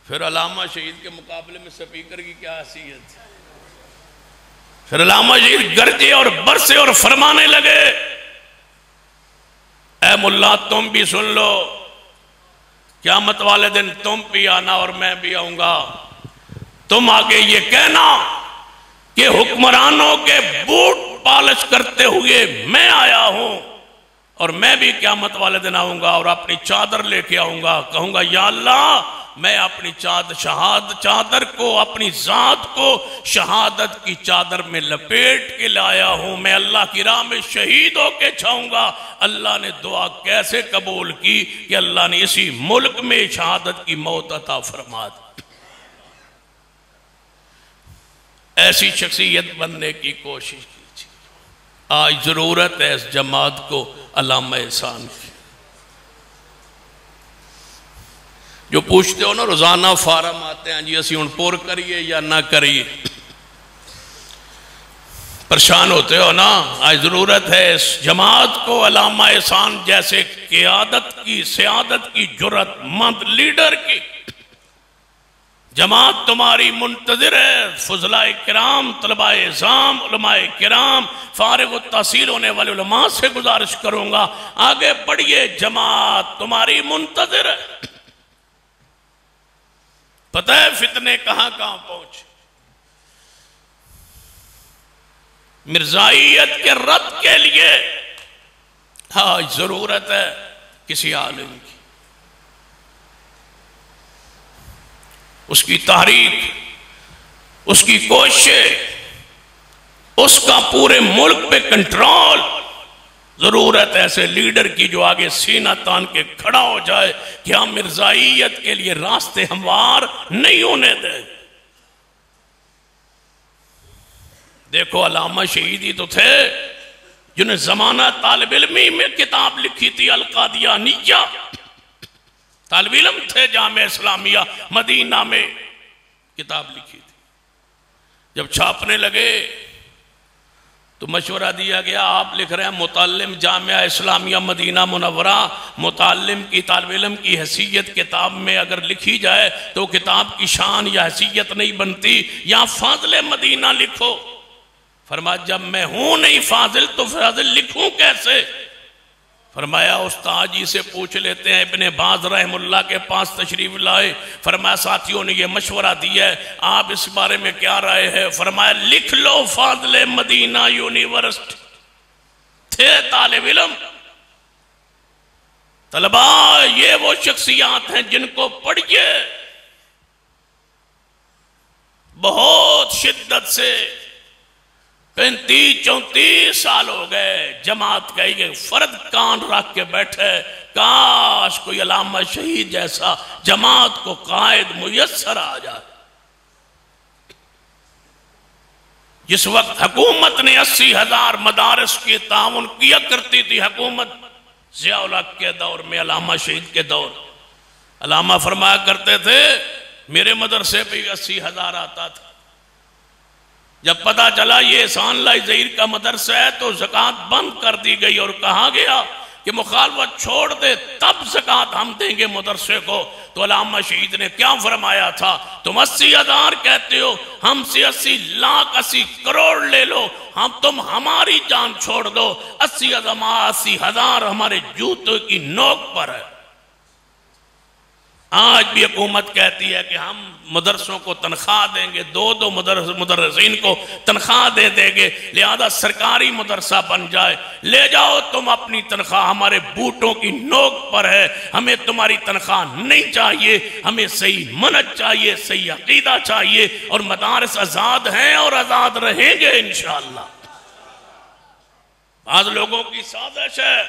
پھر علامہ شہید کے مقابلے میں سپیکر کی کیا حیثیت تھی. پھر علامہ شہید گرجے اور برسے اور فرمانے لگے، اے ملا تم بھی سن لو، قیامت والے دن تم بھی آنا اور میں بھی آؤں گا. تم آگے یہ کہنا کہ حکمرانوں کے بوٹ پالش کرتے ہوئے میں آیا ہوں، اور میں بھی قیامت والے دن آؤں گا اور اپنی چادر لے کے آؤں گا. کہوں گا یا اللہ میں اپنی چادر کو، اپنی ذات کو شہادت کی چادر میں لپیٹ کے لایا ہوں. میں اللہ کی راہ میں شہید ہو کے چھاؤں گا. اللہ نے دعا کیسے قبول کی کہ اللہ نے اسی ملک میں شہادت کی موت عطا فرما دی. ایسی شخصیت بننے کی کوشش کیجیے. آج ضرورت ہے اس جماعت کو علامہ احسان کی. جو پوچھتے ہو نا روزانہ فارم آتے ہیں جی اسی ہن پور کریے یا نہ کریے، پریشان ہوتے ہو نا. آج ضرورت ہے اس جماعت کو علامہ احسان جیسے قیادت کی، سیادت کی، جرأت مند لیڈر کی. جماعت تمہاری منتظر ہے. فضلاء کرام، طلباء اعظام، علماء کرام، فارغ التحصیل ہونے والے علماء سے گزارش کروں گا آگے بڑھیے، جماعت تمہاری منتظر ہے. پتہ ہے فتنے کہاں کہاں پہنچے. مرزائیت کے رد کے لیے آج ضرورت ہے کسی عالم کی. اس کی تحریک، اس کی کوشش، اس کا پورے ملک پہ کنٹرول. ضرورت ایسے لیڈر کی جو آگے سینہ تان کے کھڑا ہو جائے کہ ہم مرزائیت کے لیے راستے ہموار نہیں ہونے دیں. دیکھو علامہ شہیدی تو تھے جنہیں زمانہ طالب علمی میں کتاب لکھی تھی القادیانیہ. طالب علم تھے جامعہ اسلامیہ مدینہ میں، کتاب لکھی تھی. جب چھاپنے لگے تو مشورہ دیا گیا آپ لکھ رہے ہیں متعلم جامعہ اسلامیہ مدینہ منورہ. متعلم کی، طالب علم کی حیثیت کتاب میں اگر لکھی جائے تو کتاب کی شان یا حیثیت نہیں بنتی. یہاں فاضل مدینہ لکھو. فرمایا جب میں ہوں نہیں فاضل تو فاضل لکھوں کیسے. فرمایا استاد جی سے پوچھ لیتے ہیں. ابن باز رحم اللہ کے پاس تشریف لائے. فرمایا ساتھیوں نے یہ مشورہ دیا ہے، آپ اس بارے میں کیا رائے ہے؟ فرمایا لکھ لو فاضل مدینہ یونیورسٹی. تھے طالب علم. طلباء یہ وہ شخصیات ہیں جن کو پڑھیے. بہت شدت سے 35-34 سال ہو گئے جماعت کا ایک فرد کان رکھ کے بیٹھے. کاش کوئی علامہ شہید جیسا جماعت کو قائد میسر آ جائے. جس وقت حکومت نے 80,000 مدارس کی تعاون کیا کرتی تھی، حکومت ضیاء الحق کے دور میں، علامہ شہید کے دور، علامہ فرمایا کرتے تھے میرے مدرسے پہ 80,000 آتا تھا. جب پتا چلا یہ احسان اللہ ظہیر کا مدرسہ ہے تو زکوٰۃ بند کر دی گئی اور کہا گیا کہ مخالفت چھوڑ دے تب زکوٰۃ ہم دیں گے مدرسے کو. تو علامہ شہید نے کیا فرمایا تھا؟ تم 80,000 کہتے ہو، ہم سے 80 لاکھ 80 کروڑ لے لو، تم ہماری جان چھوڑ دو. 80,000 ہمارے جوتوں کی نوک پر ہے. آج بھی حکومت کہتی ہے کہ ہم مدرسوں کو تنخواہ دیں گے، 2 مدرسین کو تنخواہ دے دیں گے، لہذا سرکاری مدرسہ بن جائے. لے جاؤ تم اپنی تنخواہ، ہمارے بوٹوں کی نوک پر ہے، ہمیں تمہاری تنخواہ نہیں چاہیے، ہمیں صحیح منہج چاہیے، صحیح عقیدہ چاہیے، اور مدارس آزاد ہیں اور آزاد رہیں گے انشاءاللہ. بعض لوگوں کی سازش ہے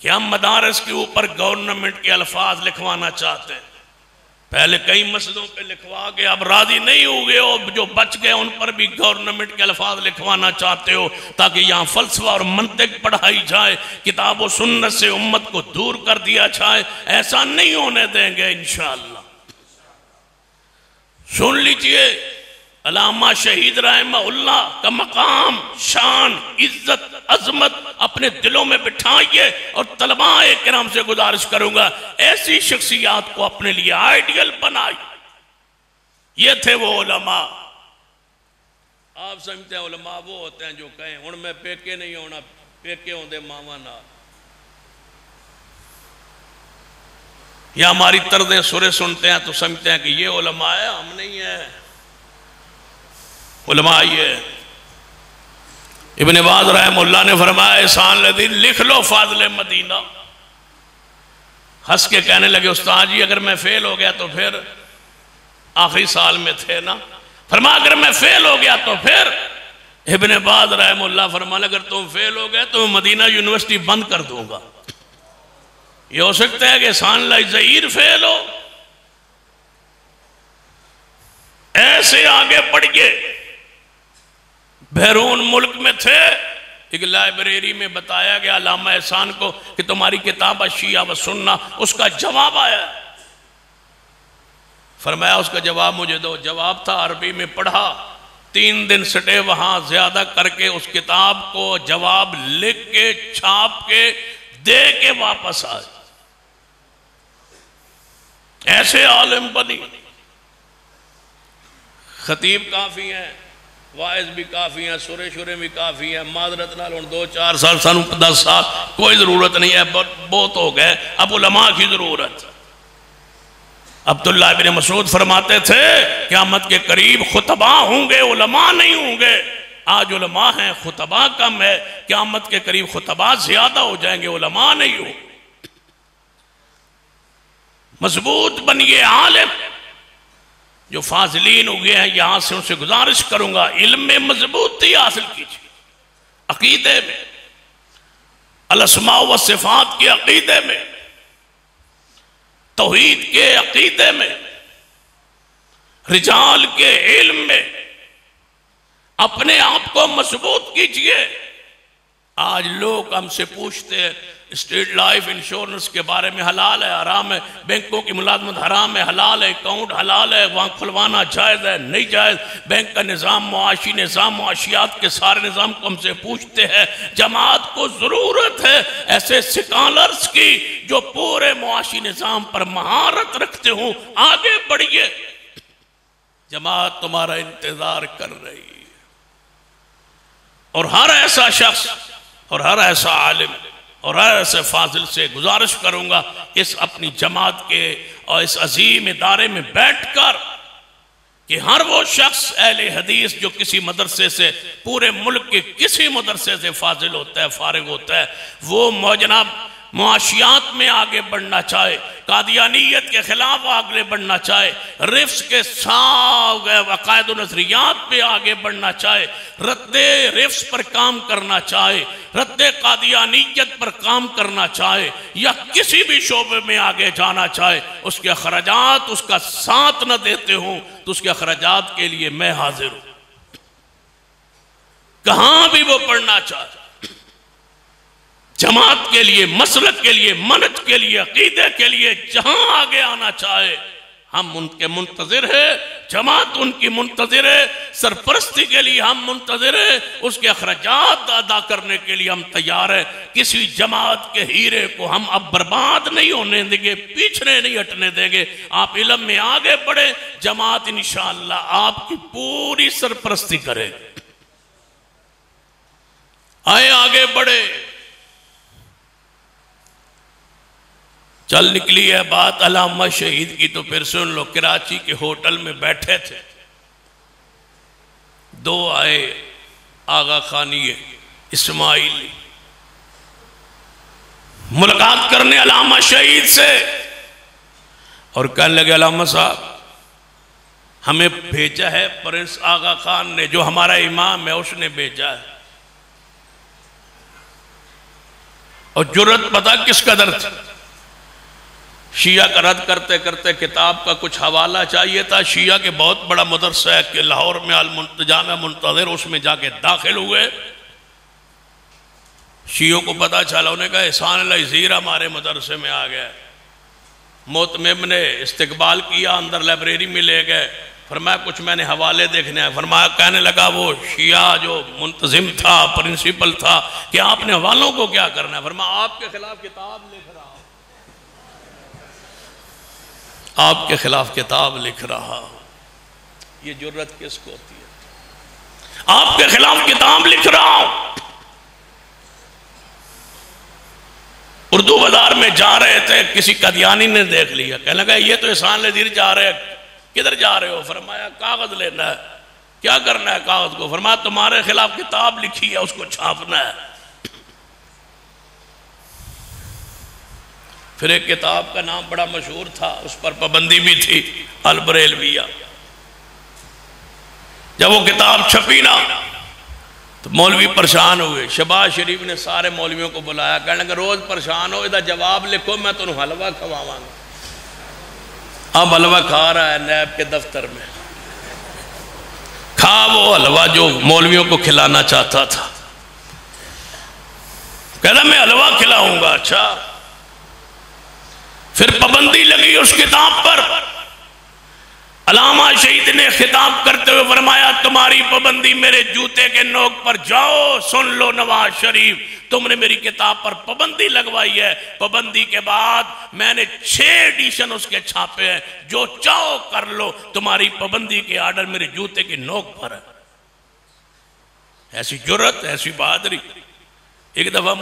کہ ہم مدارس کے اوپر گورنمنٹ کے الفاظ لکھوانا چاہتے ہیں. پہلے کئی مسجدوں پہ لکھوا کے اب راضی نہیں ہوگے، اور جو بچ گئے ان پر بھی گورنمنٹ کے الفاظ لکھوانا چاہتے ہو تاکہ یہاں فلسفہ اور منطق پڑھائی جائے، کتاب و سنت سے امت کو دور کر دیا جائے. ایسا نہیں ہونے دیں گے انشاءاللہ. سن لیجئے، علامہ شہید رحمہ اللہ کا مقام، شان، عزت، عظمت اپنے دلوں میں بٹھائیے، اور طلباء کرام سے گزارش کروں گا ایسی شخصیات کو اپنے لیے آئیڈیل بنائیے. یہ تھے وہ علماء. آپ سمجھتے ہیں علماء وہ ہوتے ہیں جو کہیں ہن میں پیکے نہیں ہونا، پیکے ہوں دے ماما نہ، یا ہماری طرزیں سرے سنتے ہیں تو سمجھتے ہیں کہ یہ علماء ہے، ہم نہیں ہیں. علماء یہ ابن باز رحمہ اللہ نے فرمایا احسان لدی لکھ لو فاضل مدینہ. ہنس کے کہنے لگے استاد جی اگر میں فیل ہو گیا تو پھر، آخری سال میں تھے نا، فرمایا اگر میں فیل ہو گیا تو پھر. ابن باز رحمہ اللہ فرمایا اگر تم فیل ہو گئے تو میں مدینہ یونیورسٹی بند کر دوں گا. یہ ہو سکتا ہے کہ احسان اللہ ظہیر فیل ہو. ایسے آگے بڑھ گئے، بیرون ملک میں تھے. ایک لائبریری میں بتایا گیا علامہ احسان کو کہ تمہاری کتاب شیعہ و سنہ، اس کا جواب آیا. فرمایا اس کا جواب مجھے دو. جواب تھا عربی میں پڑھا، 3 دن سٹے وہاں زیادہ کر کے اس کتاب کو جواب لکھ کے چھاپ کے دے کے واپس آئے. ایسے عالم بنی. خطیب کافی ہیں، واعظ بھی کافی ہیں، سورے شورے بھی کافی ہیں. معذرت نال 2-4 سال سانو 10 سال کوئی ضرورت نہیں ہے، بہت ہو گئے. اب علماء کی ضرورت. عبداللہ ابن مسعود فرماتے تھے قیامت کے قریب خطبہ ہوں گے، علماء نہیں ہوں گے. آج علماء ہیں، خطبہ کم ہے. قیامت کے قریب خطبہ زیادہ ہو جائیں گے، علماء نہیں ہوں. مضبوط بنیے عالم. جو فاضلین ہوئے ہیں یہاں سے ان سے گزارش کروں گا علم میں مضبوطی حاصل کیجیے، عقیدے میں، الاسماء و صفات کے عقیدے میں، توحید کے عقیدے میں، رجال کے علم میں اپنے آپ کو مضبوط کیجیے. آج لوگ ہم سے پوچھتے ہیں اسٹیٹ لائف انشورنس کے بارے میں، حلال ہے حرام ہے، بینکوں کی ملازمت حرام ہے حلال ہے، اکاؤنٹ حلال ہے وہاں کھلوانا جائز ہے نہیں جائز، بینک کا نظام، معاشی نظام، معاشیات کے سارے نظام کو ہم سے پوچھتے ہیں. جماعت کو ضرورت ہے ایسے سکالرز کی جو پورے معاشی نظام پر مہارت رکھتے ہوں. آگے بڑھیے، جماعت تمہارا انتظار کر رہی ہے. اور ہر ایسا شخص اور ہر ایسا عالم اور ہر ایسے فاضل سے گزارش کروں گا اس اپنی جماعت کے اور اس عظیم ادارے میں بیٹھ کر کہ ہر وہ شخص اہل حدیث جو کسی مدرسے سے، پورے ملک کے کسی مدرسے سے فاضل ہوتا ہے، فارغ ہوتا ہے، وہ جناب معاشیات میں آگے بڑھنا چاہے، قادیانیت کے خلاف آگے بڑھنا چاہے، رفض کے ساتھ عقائد و نظریات پہ آگے بڑھنا چاہے، رد رفض پر کام کرنا چاہے، رد قادیانیت پر کام کرنا چاہے، یا کسی بھی شعبے میں آگے جانا چاہے، اس کے اخراجات اس کا ساتھ نہ دیتے ہوں تو اس کے اخراجات کے لیے میں حاضر ہوں. کہاں بھی وہ پڑھنا چاہے، جماعت کے لیے، مسلک کے لیے، منہج کے لیے، عقیدے کے لیے جہاں آگے آنا چاہے ہم ان کے منتظر ہیں، جماعت ان کی منتظر ہے، سرپرستی کے لیے ہم منتظر ہیں، اس کے اخراجات ادا کرنے کے لیے ہم تیار ہیں۔ کسی جماعت کے ہیرے کو ہم اب برباد نہیں ہونے دیں گے، پیچھے نہیں ہٹنے دیں گے۔ آپ علم میں آگے بڑھیں، جماعت انشاءاللہ آپ کی پوری سرپرستی کرے۔ آئے آگے بڑھے۔ چل نکلی ہے بات علامہ شہید کی تو پھر سن لو۔ کراچی کے ہوٹل میں بیٹھے تھے، دو آئے آغا خانی اسماعیلی ملاقات کرنے علامہ شہید سے، اور کہنے لگے علامہ صاحب ہمیں بھیجا ہے پرنس آغا خان نے، جو ہمارا امام ہے اس نے بھیجا ہے۔ اور جرت پتہ کس قدر تھی؟ شیعہ کا رد کرتے کرتے کتاب کا کچھ حوالہ چاہیے تھا۔ شیعہ کے بہت بڑا مدرسہ ہے کہ لاہور میں جامعہ منتظر، اس میں جا کے داخل ہوئے۔ شیعوں کو پتا چلا، انہیں کہا احسان اللہ زیر ہمارے مدرسے میں آ گیا۔ محتمم نے استقبال کیا، اندر لائبریری میں لے گئے، فرمایا کچھ میں نے حوالے دیکھنے ہیں۔ فرمایا کہنے لگا وہ شیعہ جو منتظم تھا، پرنسپل تھا، کہ آپ نے حوالوں کو کیا کرنا ہے؟ فرمایا آپ کے خلاف کتاب لکھ رہا ہوں، آپ کے خلاف کتاب لکھ رہا ہوں۔ یہ جرت کس کو ہوتی ہے؟ آپ کے خلاف کتاب لکھ رہا ہوں۔ اردو بازار میں جا رہے تھے، کسی قادیانی نے دیکھ لیا، کہنے لگا یہ تو احسان لذیر جا رہے ہیں، کدھر جا رہے ہو؟ فرمایا کاغذ لینا ہے۔ کیا کرنا ہے کاغذ کو؟ فرمایا تمہارے خلاف کتاب لکھی ہے، اس کو چھاپنا ہے۔ پھر ایک کتاب کا نام بڑا مشہور تھا، اس پر پابندی بھی تھی، البریلویہ۔ جب وہ کتاب چھپی نا تو مولوی پریشان ہوئے۔ شہباز شریف نے سارے مولویوں کو بلایا، کہنے لگا روز پریشان ہو، ادھر جواب لکھو، میں تمہیں حلوہ کھواواں گا۔ اب حلوہ کھا رہا ہے نیب کے دفتر میں، کھا وہ حلوہ جو مولویوں کو کھلانا چاہتا تھا۔ کہنا میں حلوہ کھلاؤں گا، اچھا۔ پھر پابندی لگی اس کتاب پر۔ علامہ شہید نے خطاب کرتے ہوئے فرمایا تمہاری پابندی میرے جوتے کے نوک پر، جاؤ سن لو نواز شریف، تم نے میری کتاب پر پابندی لگوائی ہے، پابندی کے بعد میں نے 6 ایڈیشن اس کے چھاپے ہیں، جو چاہو کر لو، تمہاری پابندی کے آرڈر میرے جوتے کے نوک پر ہے۔ ایسی جرت، ایسی بہادری۔ ایک دفعہ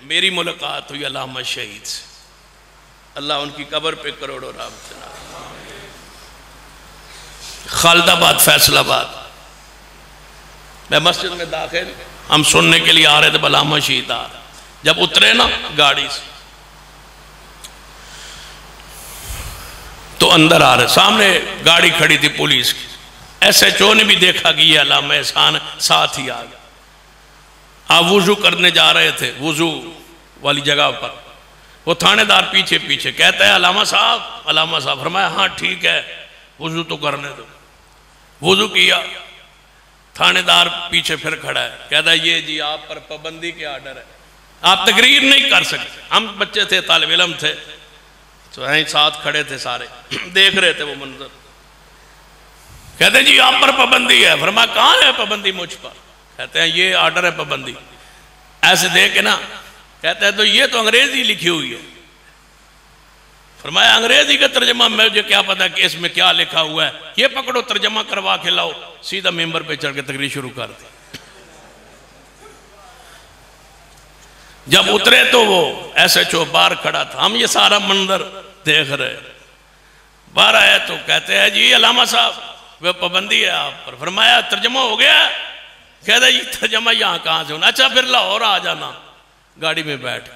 میری ملاقات ہوئی علامہ شہید سے، اللہ ان کی قبر پہ کروڑوں رحمت نہ، خالد آباد فیصل آباد۔ میں مسجد میں داخل، ہم سننے کے لیے آ رہے تھے، علامہ شہید آ رہے، جب اترے نا گاڑی سے تو اندر آ رہے، سامنے گاڑی کھڑی تھی پولیس کی، ایس ایچ او نے بھی دیکھا کہ یہ علامہ احسان ساتھ ہی آ گیا۔ آپ وضو کرنے جا رہے تھے، وضو والی جگہ پر، وہ تھانے دار پیچھے پیچھے کہتا ہے علامہ صاحب، فرمایا ہاں ٹھیک ہے، وضو تو کرنے دو۔ وضو کیا، تھانے دار پیچھے پھر کھڑا ہے، کہتا ہے یہ جی آپ پر پابندی کے آرڈر ہے، آپ تقریر نہیں کر سکتے۔ ہم بچے تھے، طالب علم تھے، تو ہیں ساتھ کھڑے تھے سارے، دیکھ رہے تھے وہ منظر۔ کہتے ہیں جی آپ پر پابندی ہے۔ فرمایا کہاں ہے پابندی مجھ پر؟ کہتے ہیں یہ آرڈر ہے پابندی۔ ایسے دیکھ کے نا کہتے ہیں تو یہ تو انگریزی لکھی ہوئی ہے۔ فرمایا انگریزی کا ترجمہ مجھے کیا پتا کہ اس میں کیا لکھا ہوا ہے، یہ پکڑو ترجمہ کروا کے لاؤ۔ سیدھا ممبر پہ چڑھ کے تقریر شروع کر دی۔ جب اترے تو وہ ایس ایچ او باہر کھڑا تھا، ہم یہ سارا منظر دیکھ رہے، باہر آیا تو کہتے ہیں جی علامہ صاحب وہ پابندی ہے آپ پر۔ فرمایا ترجمہ ہو گیا؟ کہتا ہے یہ ترجمہ یہاں کہاں سے ہونا؟ اچھا پھر لاہور آ جانا، گاڑی میں بیٹھ۔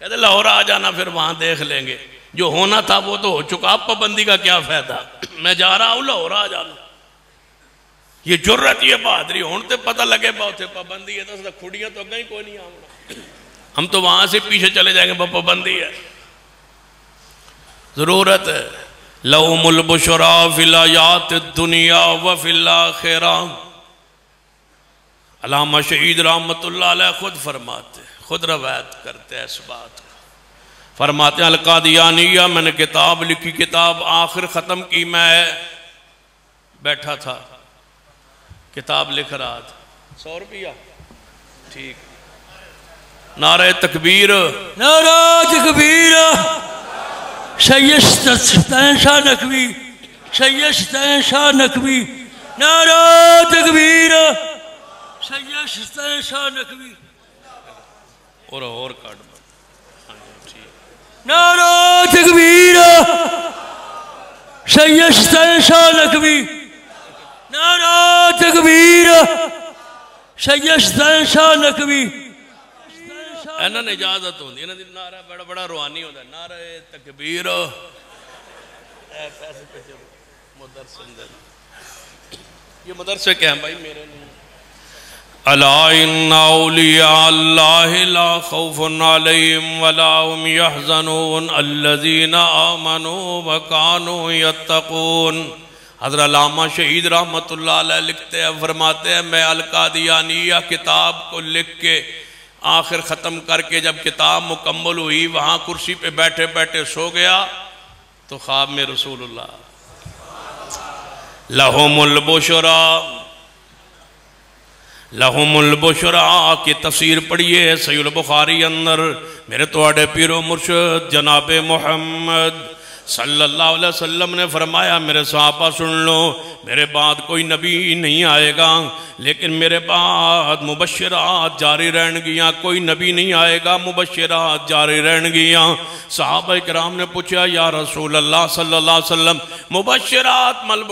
کہتے لاہور آ جانا، پھر وہاں دیکھ لیں گے، جو ہونا تھا وہ تو ہو چکا، اب پابندی کا کیا فائدہ، میں جا رہا ہوں لاہور آ جانا۔ یہ جرت، یہ بہادری، ہون تے پتہ لگے بہت ہے پابندی ہے، تو کھڑیاں تو کہیں کوئی نہیں آؤں، ہم تو وہاں سے پیچھے چلے جائیں گے، پابندی ہے۔ ضرورت ہے لَهُمُ الْبُشْرَى فِي الْحَيَاةِ الدُّنْيَا وَفِي الْآخِرَةِ۔ علامہ شہید رحمت اللہ علیہ خود فرماتے، خود روایت کرتے ہیں اس بات کو۔ فرماتے ہیں القادیانیہ میں نے کتاب لکھی، کتاب آخر ختم کی، میں بیٹھا تھا کتاب لکھ رہا تھا، 100 روپیہ ٹھیک، نعرہ تکبیر، نعرہ تکبیر، سید شتین شاہ نقوی، سید شتین شاہ نقوی، نعرہ تکبیر، سید شتین شاہ نقوی، اور کاٹ نعرہ تکبیر، سید شتین شاہ نقوی، نعرہ تکبیر، سید شتین شاہ نقوی۔ انہوں نے اجازت ہوندی، انہوں نے نعرہ بڑا بڑا روحانی ہوتا ہے، نعرہ تکبیر، پیسے پیچھے مدرسے اندر، یہ مدرسے کیا ہیں بھائی میرے نہیں، الا ان اولیاء اللہ لا خوف علیہم ولا هم يحزنون الذین آمنوا وکانوا یتقون۔ حضرت علامہ شہید رحمت اللہ علیہ لکھتے ہیں، فرماتے ہیں میں القادیانیہ کتاب کو لکھ کے آخر ختم کر کے جب کتاب مکمل ہوئی وہاں کرسی پہ بیٹھے بیٹھے سو گیا تو خواب میں رسول اللہ لہم البشرا کی تفسیر پڑھیے صحیح البخاری اندر، میرے توڑے پیر و مرشد جناب محمد صلی اللہ علیہ وسلم نے فرمایا میرے صحابہ سن لو، میرے بعد کوئی نبی نہیں آئے گا لیکن میرے بعد مبشرات جاری رہن گیاں، کوئی نبی نہیں آئے گا مبشرات جاری رہن گیاں۔ صحابہ کرام نے پوچھا یا رسول اللہ صلی اللہ علیہ وسلم مبشرات مل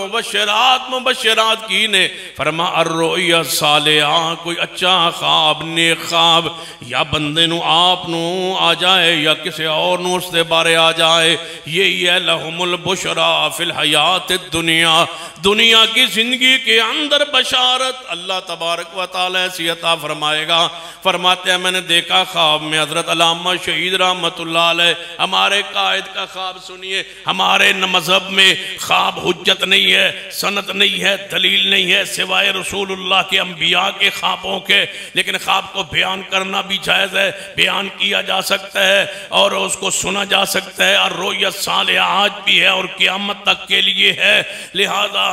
مبشرات کی نے؟ فرما الرؤیا الصالحہ، کوئی اچھا خواب نیک خواب یا بندے نو آپ نو آ جائے یا کسی اور نو اس دے بارے آ جائے، یہی ہے لہم البشرا فی الحیات الدنیا، دنیا کی زندگی کے اندر بشارت اللہ تبارک و تعالی ایسی عطا فرمائے گا۔ فرماتے ہیں میں نے دیکھا خواب میں حضرت علامہ شہید رحمت اللہ علیہ، ہمارے قائد کا خواب سنیے، ہمارے مذہب میں خواب حجت نہیں ہے، سند نہیں ہے، دلیل نہیں ہے سوائے رسول اللہ کے انبیاء کے خوابوں کے، لیکن خواب کو بیان کرنا بھی جائز ہے، بیان کیا جا سکتا ہے اور اس کو سنا جا سکتا ہے، اور رؤیا صالحہ آج بھی ہے اور قیامت تک کے لیے ہے۔ لہذا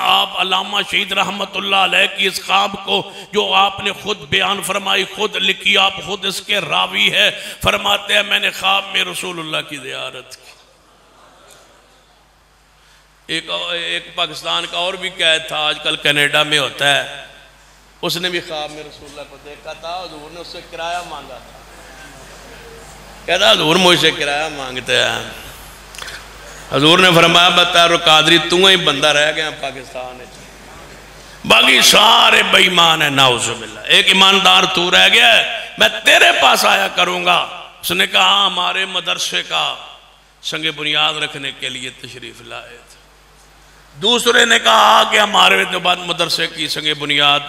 آپ علامہ شہید رحمت اللہ علیہ کی اس خواب کو جو آپ نے خود بیان فرمائی، خود لکھی، آپ خود اس کے راوی ہے، فرماتے ہیں میں نے خواب میں رسول اللہ کی زیارت کی۔ ایک پاکستان کا اور بھی قید تھا، آج کل کینیڈا میں ہوتا ہے، اس نے بھی خواب میں رسول اللہ کو دیکھا تھا، حضور نے اس سے کرایہ مانگا تھا، کہتا حضور مجھ سے کرایہ مانگتے ہیں، حضور نے فرمایا بتا رو قادری تو ہی بندہ رہ گیا پاکستان ہے، باقی سارے بے ایمان ہیں، نعوذ باللہ، ایک ایماندار تو رہ گیا ہے، میں تیرے پاس آیا کروں گا۔ اس نے کہا ہمارے مدرسے کا سنگ بنیاد رکھنے کے لیے تشریف لائے تھے۔ دوسرے نے کہا کہ ہمارے بعد مدرسے کی سنگ بنیاد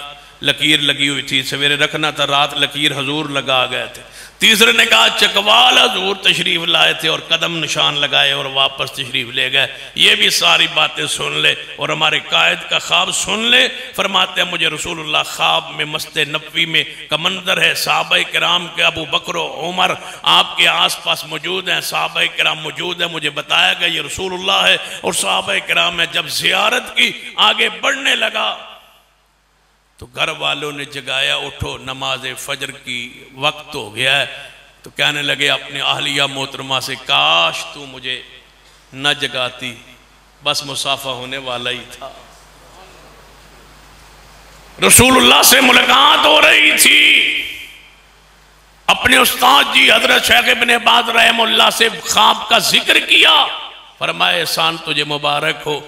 لکیر لگی ہوئی تھی، سویرے رکھنا تھا، رات لکیر حضور لگا گئے تھے۔ تیسرے نے کہا چکوال حضور تشریف لائے تھے اور قدم نشان لگائے اور واپس تشریف لے گئے، یہ بھی ساری باتیں سن لے اور ہمارے قائد کا خواب سن لے۔ فرماتے ہیں مجھے رسول اللہ خواب میں مسجد نبوی میں کا منظر ہے، صحابہ کرام کے ابو بکر و عمر آپ کے آس پاس موجود ہیں، صحابہ کرام موجود ہیں، مجھے بتایا گیا یہ رسول اللہ ہے اور صحابہ کرام میں جب زیارت کی آگے بڑھنے لگا تو گھر والوں نے جگایا، اٹھو نماز فجر کی وقت ہو گیا ہے، تو کہنے لگے اپنے اہلیہ محترمہ سے کاش تو مجھے نہ جگاتی، بس مسافہ ہونے والا ہی تھا۔ رسول اللہ سے ملاقات ہو رہی تھی، اپنے استاد جی حضرت شیخ ابن باز رحمہ اللہ سے خواب کا ذکر کیا، فرمائے احسان تجھے مبارک ہو،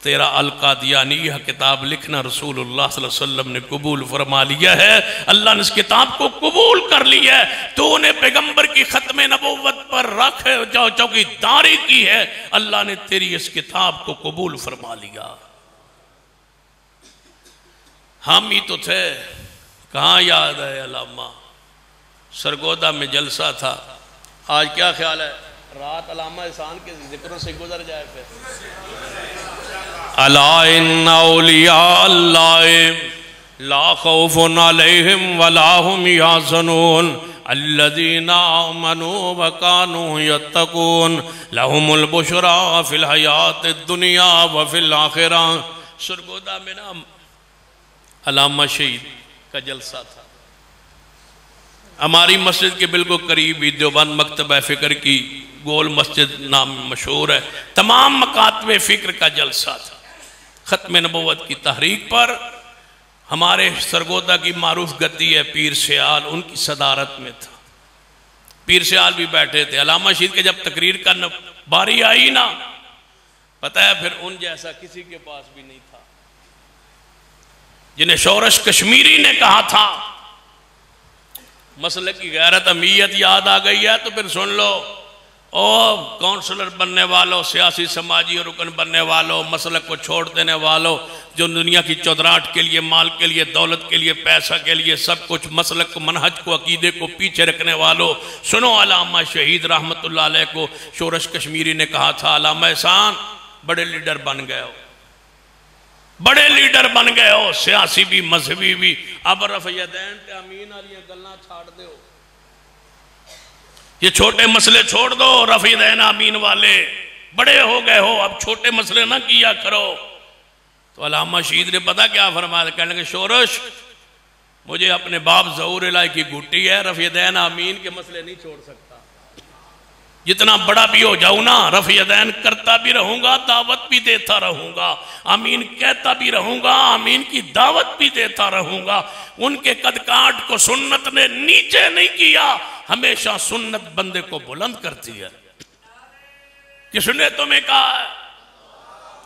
تیرا القادیانیہ کتاب لکھنا رسول اللہ صلی اللہ علیہ وسلم نے قبول فرما لیا ہے، اللہ نے اس کتاب کو قبول کر لیا ہے، تو نے پیغمبر کی ختم نبوت پر رکھ چوکی داری کی ہے، اللہ نے تیری اس کتاب کو قبول فرما لیا۔ ہم ہی تو تھے، کہاں یاد ہے علامہ، سرگودا میں جلسہ تھا، آج کیا خیال ہے رات علامہ احسان کے ذکروں سے گزر جائے پھر الا ان اولیاء اللہ لا خوف علیہم ولا هم یحزنون الذین آمنوا وکانوا یتقون لہم البشری فی الحیات الدنیا وفی الآخرہ۔ سرگودا میں نا علامہ شہید کا جلسہ تھا، ہماری مسجد کے بالکل قریب ہی دیوبند مکتبہ فکر کی گول مسجد نام مشہور ہے، تمام مکاتب فکر کا جلسہ تھا۔ ختم نبوت کی تحریک پر ہمارے سرگودا کی معروف گدی ہے پیر سیال، ان کی صدارت میں تھا، پیر سیال بھی بیٹھے تھے۔ علامہ شہید کے جب تقریر کا باری آئی نا، پتہ ہے پھر ان جیسا کسی کے پاس بھی نہیں تھا، جنہیں شورش کشمیری نے کہا تھا مسئلے کی غیرت امیت یاد آ گئی ہے تو پھر سن لو، کونسلر بننے والوں، سیاسی سماجی رکن بننے والوں، مسلک کو چھوڑ دینے والوں، جو دنیا کی چودراہٹ کے لیے، مال کے لیے، دولت کے لیے، پیسہ کے لیے، سب کچھ مسلک کو، منہج کو، عقیدے کو پیچھے رکھنے والوں، سنو علامہ شہید رحمت اللہ علیہ کو شورش کشمیری نے کہا تھا، علامہ احسان بڑے لیڈر بن گئے ہو، بڑے لیڈر بن گئے ہو، سیاسی بھی مذہبی بھی، اب رفع یدین تے امین علی گلنا چھاڑ دے ہو، یہ چھوٹے مسئلے چھوڑ دو، رفع یدین امین والے بڑے ہو گئے ہو، اب چھوٹے مسئلے نہ کیا کرو۔ تو علامہ شہید نے پتا کیا فرمایا، کہنے لگے شورش مجھے اپنے باپ ظہور الہی کی گھٹی ہے، رفع یدین امین کے مسئلے نہیں چھوڑ سکتا، جتنا بڑا بھی ہو جاؤں نا، رفع یدین کرتا بھی رہوں گا، دعوت بھی دیتا رہوں گا، آمین کہتا بھی رہوں گا، آمین کی دعوت بھی دیتا رہوں گا۔ ان کے قد کاٹ کو سنت نے نیچے نہیں کیا، ہمیشہ سنت بندے کو بلند کرتی ہے۔ کس نے تمہیں کہا ہے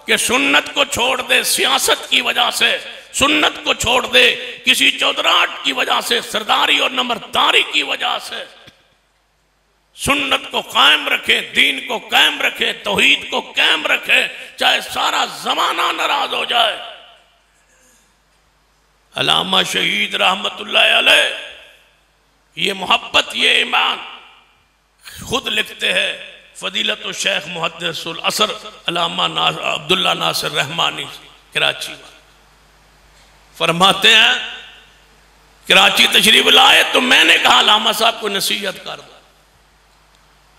کہ سنت کو چھوڑ دے سیاست کی وجہ سے، سنت کو چھوڑ دے کسی چودراہٹ کی وجہ سے، سرداری اور نمبرداری کی وجہ سے، سنت کو قائم رکھے، دین کو قائم رکھے، توحید کو قائم رکھے، چاہے سارا زمانہ ناراض ہو جائے۔ علامہ شہید رحمت اللہ علیہ یہ محبت، یہ ایمان خود لکھتے ہیں، فضیلت الشیخ محدث العصر علامہ عبداللہ ناصر رحمانی کراچی فرماتے ہیں، کراچی تشریف لائے تو میں نے کہا علامہ صاحب کو نصیحت کر دو۔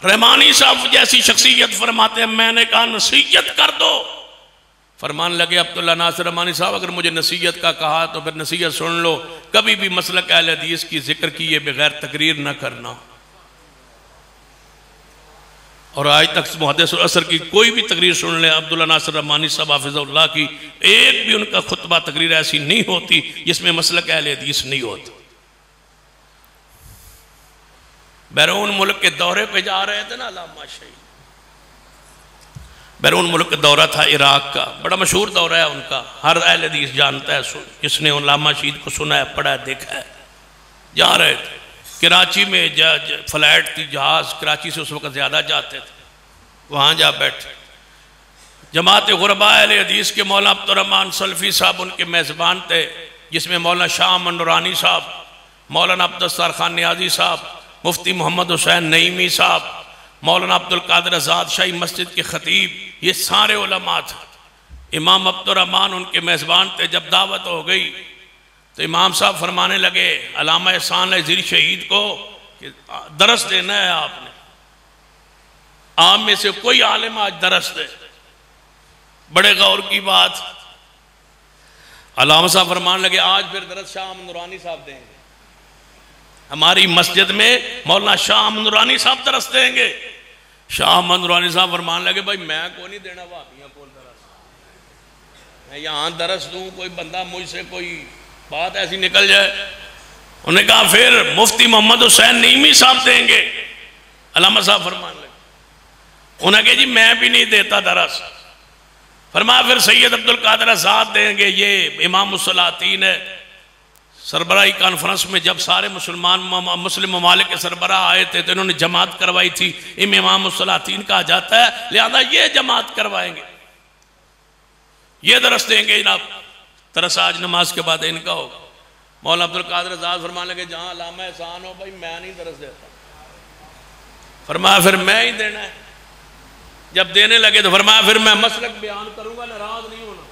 رحمانی صاحب جیسی شخصیت فرماتے ہیں، میں نے کہا نصیحت کر دو۔ فرمان لگے عبداللہ ناصر رحمانی صاحب اگر مجھے نصیحت کا کہا تو پھر نصیحت سن لو، کبھی بھی مسلک اہل حدیث کی ذکر کیے بغیر تقریر نہ کرنا، اور آج تک محدث العصر کی کوئی بھی تقریر سن لیں، عبداللہ ناصر رحمانی صاحب حافظ اللہ کی ایک بھی ان کا خطبہ تقریر ایسی نہیں ہوتی جس میں مسلک اہل حدیث نہیں ہوتا۔ بیرون ملک کے دورے پہ جا رہے تھے نا علامہ شہید، بیرون ملک کا دورہ تھا عراق کا، بڑا مشہور دورہ ہے ان کا، ہر اہل حدیث جانتا ہے، جس نے علامہ شہید کو سنا ہے، پڑھا ہے، دیکھا ہے۔ جا رہے تھے کراچی میں، فلائٹ تھی، جہاز کراچی سے اس وقت زیادہ جاتے تھے، وہاں جا بیٹھے، جماعت غرباء اہل حدیث کے مولانا عبدالرحمن سلفی صاحب ان کے میزبان تھے، جس میں مولانا شاہ امن نورانی صاحب، مولانا عبدالستار خان نیازی صاحب، مفتی محمد حسین نعیمی صاحب، مولانا عبدالقادر آزاد شاہی مسجد کے خطیب، یہ سارے علماء تھے۔ امام عبدالرحمن ان کے میزبان تھے۔ جب دعوت ہو گئی تو امام صاحب فرمانے لگے علامہ احسان عزیز شہید کو کہ درس دینا ہے آپ نے، آپ میں سے کوئی عالم آج درس دے۔ بڑے غور کی بات، علامہ صاحب فرمانے لگے آج پھر درس شاہ امن نورانی صاحب دیں گے، ہماری مسجد میں مولانا شاہ امن نورانی صاحب درس دیں گے۔ شاہ امن نورانی صاحب فرمان لگے بھائی میں کو نہیں دینا وہابیوں کو درس، میں یہاں درس دوں، کوئی بندہ مجھ سے کوئی بات ایسی نکل جائے۔ انہوں نے کہا پھر مفتی محمد حسین نعیمی صاحب دیں گے۔ علامہ صاحب فرمان لگے، انہوں نے کہا جی میں بھی نہیں دیتا درس۔ فرمایا پھر سید عبدالقادر آزاد دیں گے، یہ امام الصلاطین ہے۔ سربراہی کانفرنس میں جب سارے مسلم ممالک کے سربراہ آئے تھے تو انہوں نے جماعت کروائی تھی، امام الصلاطین کہا جاتا ہے، لہذا یہ جماعت کروائیں گے، یہ درس دیں گے جناب۔ درس آج نماز کے بعد ان کا ہوگا۔ مولانا عبدالقادر آزاد فرمانے لگے جہاں علامہ احسان ہو بھائی میں نہیں درس دیتا۔ فرمایا پھر میں ہی دینا ہے۔ جب دینے لگے تو فرمایا پھر میں مسلک بیان کروں گا، ناراض نہیں ہونا۔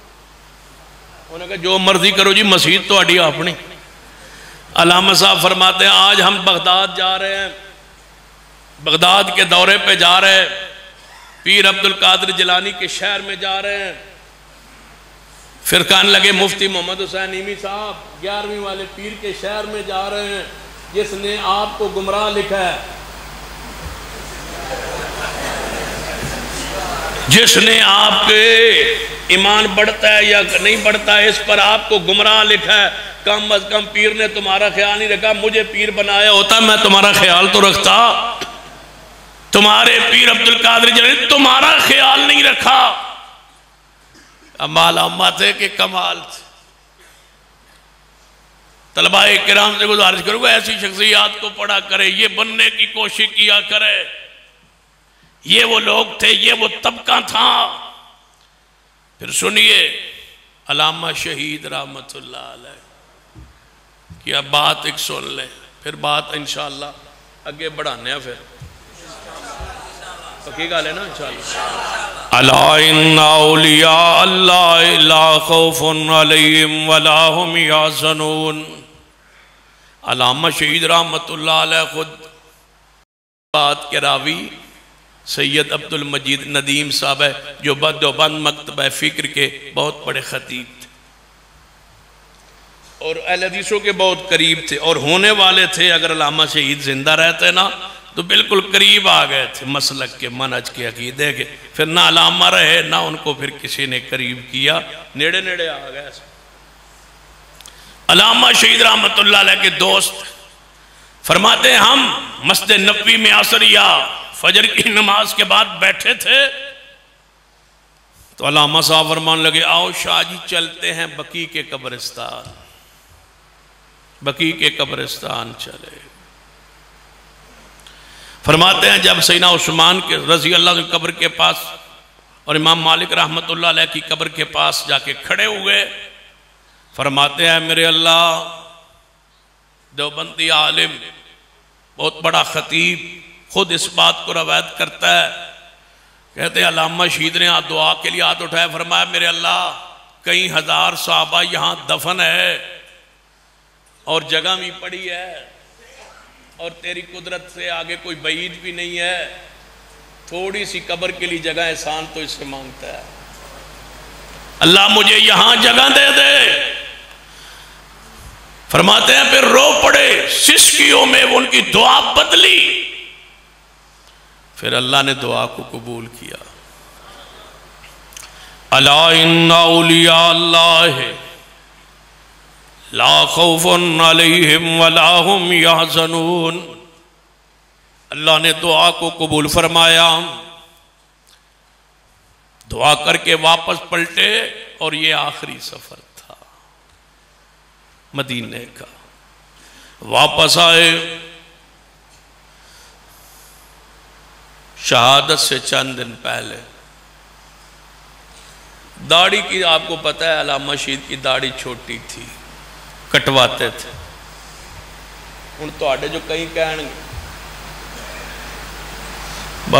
انہوں نے کہا جو مرضی کرو جی، مسجد تو اڈی اپنی، علامہ صاحب فرماتے ہیں آج ہم بغداد جا رہے ہیں، بغداد کے دورے پہ جا رہے ہیں، پیر عبد القادر جیلانی کے شہر میں جا رہے ہیں. پھر کہنے لگے مفتی محمد حسین نیمی صاحب 11ویں والے پیر کے شہر میں جا رہے ہیں جس نے آپ کو گمراہ لکھا ہے، جس نے آپ کے ایمان بڑھتا ہے یا نہیں بڑھتا ہے اس پر آپ کو گمراہ لکھا ہے. کم از کم پیر نے تمہارا خیال نہیں رکھا، مجھے پیر بنایا ہوتا میں تمہارا خیال تو رکھتا. تمہارے پیر عبد القادر جیلانی تمہارا خیال نہیں رکھا. اب علامات ہے کہ کمال تھے. طلباء کرام سے گزارش کروں گا ایسی شخصیات کو پڑھا کرے، یہ بننے کی کوشش کیا کرے. یہ وہ لوگ تھے، یہ وہ طبقہ تھا. پھر سنیے علامہ شہید رحمت اللہ علیہ کی اب بات ایک سن لیں، پھر بات انشاءاللہ آگے بڑھانے ہیں. پھر پکی گال ہے نا انشاءاللہ. الا ان اولیاء اللہ لا خوف علیہم ولا هم یحزنون. علامہ شہید رحمت اللہ علیہ خود بات کے راوی سید عبد المجید ندیم صاحب ہے جو دیوبند مکتبہ فکر کے بہت بڑے خطیب تھے اور اہل حدیثوں کے بہت قریب تھے اور ہونے والے تھے. اگر علامہ شہید زندہ رہتے نا تو بالکل قریب آ گئے تھے مسلک کے، منہج کے، عقیدے کے. پھر نہ علامہ رہے نہ ان کو پھر کسی نے قریب کیا، نیڑے نیڑے آ گئے. علامہ شہید رحمت اللہ علیہ کے دوست فرماتے ہیں ہم مسجد نبوی میں عصر یا فجر کی نماز کے بعد بیٹھے تھے تو علامہ صاحب فرمان لگے آؤ شاہ جی چلتے ہیں بقیع کے قبرستان. بقیع کے قبرستان چلے. فرماتے ہیں جب سیدنا عثمان کے رضی اللہ عنہ قبر کے پاس اور امام مالک رحمت اللہ علیہ کی قبر کے پاس جا کے کھڑے ہوئے، فرماتے ہیں میرے اللہ دیوبندی عالم بہت بڑا خطیب خود اس بات کو روایت کرتا ہے. کہتے ہیں علامہ شہید نے دعا کے لیے ہاتھ اٹھایا، فرمایا میرے اللہ کئی ہزار صحابہ یہاں دفن ہے اور جگہ بھی پڑی ہے اور تیری قدرت سے آگے کوئی بعید بھی نہیں ہے، تھوڑی سی قبر کے لیے جگہ احسان تو اس سے مانگتا ہے، اللہ مجھے یہاں جگہ دے دے. فرماتے ہیں پھر رو پڑے، سسکیوں میں ان کی دعا بدلی. پھر اللہ نے دعا کو قبول کیا. الا ان اولیاء اللہ لا خوف علیہم ولا هم یحزنون. اللہ نے دعا کو قبول فرمایا. دعا کر کے واپس پلٹے اور یہ آخری سفر تھا مدینے کا. واپس آئے، شہادت سے چند دن پہلے داڑھی کی آپ کو پتہ ہے علامہ شہید کی داڑھی چھوٹی تھی، کٹواتے تھے. ان تو آڑے جو کہیں کہن گے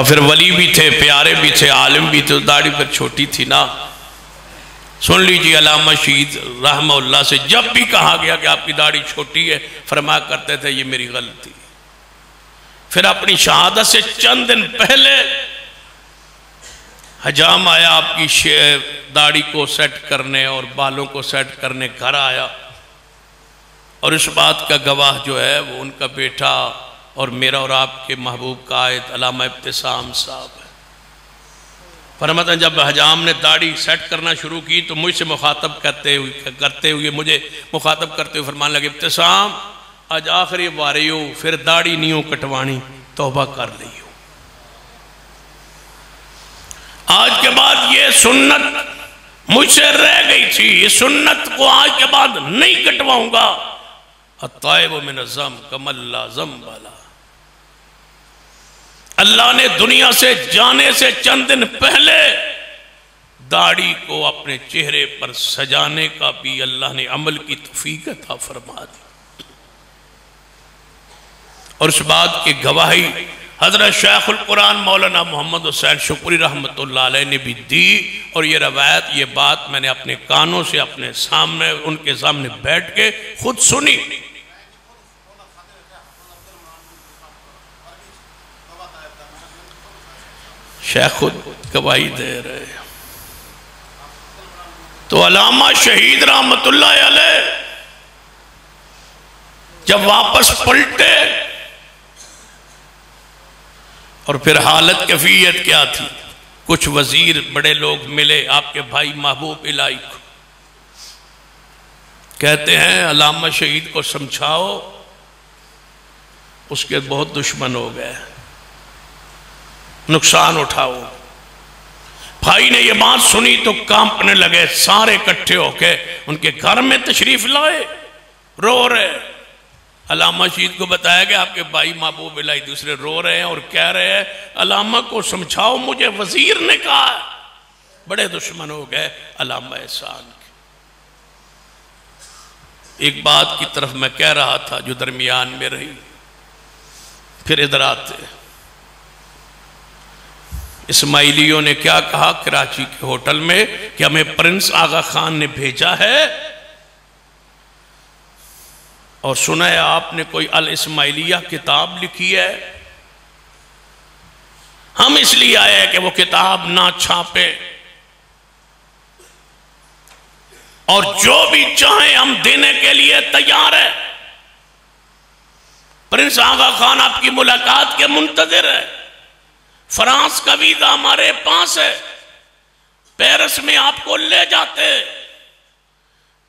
پھر ولی بھی تھے، پیارے بھی تھے، عالم بھی تھے، داڑھی پر چھوٹی تھی نا. سن لیجیے علامہ شہید رحمہ اللہ سے جب بھی کہا گیا کہ آپ کی داڑھی چھوٹی ہے فرمایا کرتے تھے یہ میری غلطی. پھر اپنی شہادت سے چند دن پہلے حجام آیا آپ کی داڑھی کو سیٹ کرنے اور بالوں کو سیٹ کرنے گھر آیا اور اس بات کا گواہ جو ہے وہ ان کا بیٹا اور میرا اور آپ کے محبوب قائد علامہ ابتسام صاحب ہے. فرماتے ہیں جب حجام نے داڑھی سیٹ کرنا شروع کی تو مجھ سے مخاطب کرتے ہوئے مجھے مخاطب کرتے ہوئے فرمان لگے ابتسام آج آخری باری ہو، پھر داڑھی نہیں کٹوانی، توبہ کر لی ہو. آج کے بعد یہ سنت مجھ سے رہ گئی تھی، یہ سنت کو آج کے بعد نہیں کٹواؤں گا. الطائب من الذنب کمن لا ذنب له. اللہ نے دنیا سے جانے سے چند دن پہلے داڑھی کو اپنے چہرے پر سجانے کا بھی اللہ نے عمل کی توفیق عطا فرما دی. اور اس بات کی گواہی حضرت شیخ القرآن مولانا محمد حسین شکری رحمت اللہ علیہ نے بھی دی. اور یہ روایت، یہ بات میں نے اپنے کانوں سے اپنے سامنے ان کے سامنے بیٹھ کے خود سنی. شیخ خود گواہی دے رہے. تو علامہ شہید رحمت اللہ علیہ جب واپس پلٹے اور پھر حالت کیفیت کیا تھی؟ کچھ وزیر بڑے لوگ ملے آپ کے بھائی محبوب الہی کو، کہتے ہیں علامہ شہید کو سمجھاؤ، اس کے بہت دشمن ہو گئے، نقصان اٹھاؤ. بھائی نے یہ بات سنی تو کانپنے لگے، سارے اکٹھے ہو کے ان کے گھر میں تشریف لائے، رو رہے. علامہ شہید کو بتایا کہ آپ کے بھائی محبوب الہی دوسرے رو رہے ہیں اور کہہ رہے ہیں علامہ کو سمجھاؤ، مجھے وزیر نے کہا. بڑے دشمن ہو گئے علامہ احسان کے. ایک بات کی طرف میں کہہ رہا تھا جو درمیان میں رہی، پھر ادھر آتے. اسماعیلیوں نے کیا کہا کراچی کے ہوٹل میں کہ ہمیں پرنس آغا خان نے بھیجا ہے، اور سنا ہے آپ نے کوئی الاسماعیلیہ کتاب لکھی ہے، ہم اس لیے آئے ہیں کہ وہ کتاب نہ چھاپے، اور جو بھی چاہیں ہم دینے کے لیے تیار ہیں. پرنس آغا خان آپ کی ملاقات کے منتظر ہے. فرانس کا ویزا ہمارے پاس ہے، پیرس میں آپ کو لے جاتے.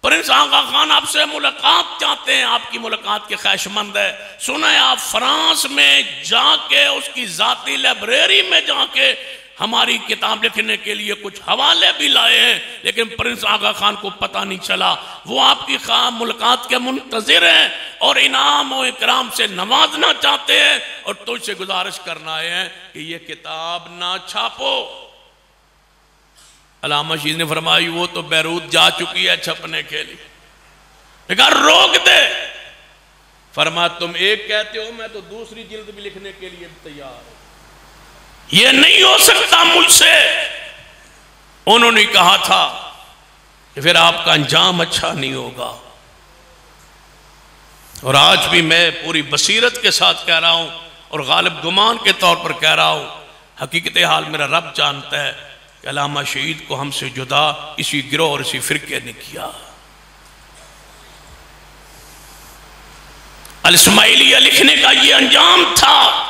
پرنس آغا خان آپ سے ملاقات چاہتے ہیں، آپ کی ملاقات کے خواہش مند ہے. سنا ہے آپ فرانس میں جا کے اس کی ذاتی لائبریری میں جا کے ہماری کتاب لکھنے کے لیے کچھ حوالے بھی لائے ہیں، لیکن پرنس آغا خان کو پتہ نہیں چلا. وہ آپ کی ملاقات کے منتظر ہیں اور انعام و اکرام سے نوازنا چاہتے ہیں، اور تجھ سے گزارش کرنا ہے کہ یہ کتاب نہ چھاپو. علامہ شہید نے فرمائی وہ تو بیروت جا چکی ہے چھپنے کے لیے. کہا روک دے. فرمایا تم ایک کہتے ہو، میں تو دوسری جلد بھی لکھنے کے لیے تیار ہوں. یہ نہیں ہو سکتا مجھ سے. انہوں نے کہا تھا کہ پھر آپ کا انجام اچھا نہیں ہوگا. اور آج بھی میں پوری بصیرت کے ساتھ کہہ رہا ہوں اور غالب گمان کے طور پر کہہ رہا ہوں، حقیقت حال میرا رب جانتا ہے کہ علامہ شہید کو ہم سے جدا اسی گروہ اور اسی فرقے نے کیا. الاسماعیلیہ لکھنے کا یہ انجام تھا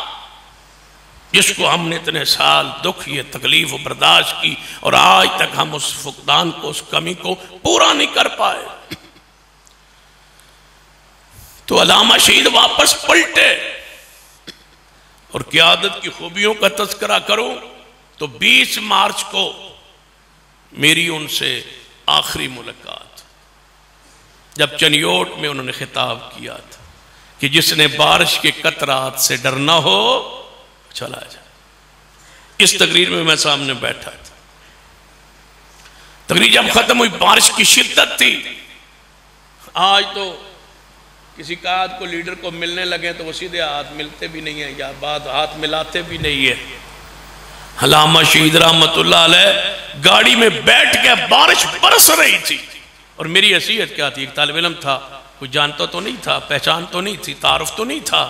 جس کو ہم نے اتنے سال دکھ یہ تکلیف و برداشت کی، اور آج تک ہم اس فقدان کو، اس کمی کو پورا نہیں کر پائے. تو علامہ شہید واپس پلٹے، اور قیادت کی خوبیوں کا تذکرہ کروں تو 20 مارچ کو میری ان سے آخری ملاقات، جب چنیوٹ میں انہوں نے خطاب کیا تھا کہ جس نے بارش کے قطرات سے ڈرنا ہو چلا جائے. اس تقریر میں میں سامنے بیٹھا تھا. تقریر جب ختم ہوئی، بارش کی شدت تھی. آج تو کسی قائد کو، لیڈر کو ملنے لگے تو وہ سیدھے ہاتھ ملتے بھی نہیں ہیں، یا بعد ہاتھ ملاتے بھی نہیں ہیں. علامہ شہید رحمت اللہ علیہ گاڑی میں بیٹھ کے بارش برس رہی تھی، اور میری حیثیت کیا تھی؟ ایک طالب علم تھا، کوئی جانتا تو نہیں تھا، پہچان تو نہیں تھی، تعارف تو نہیں تھا.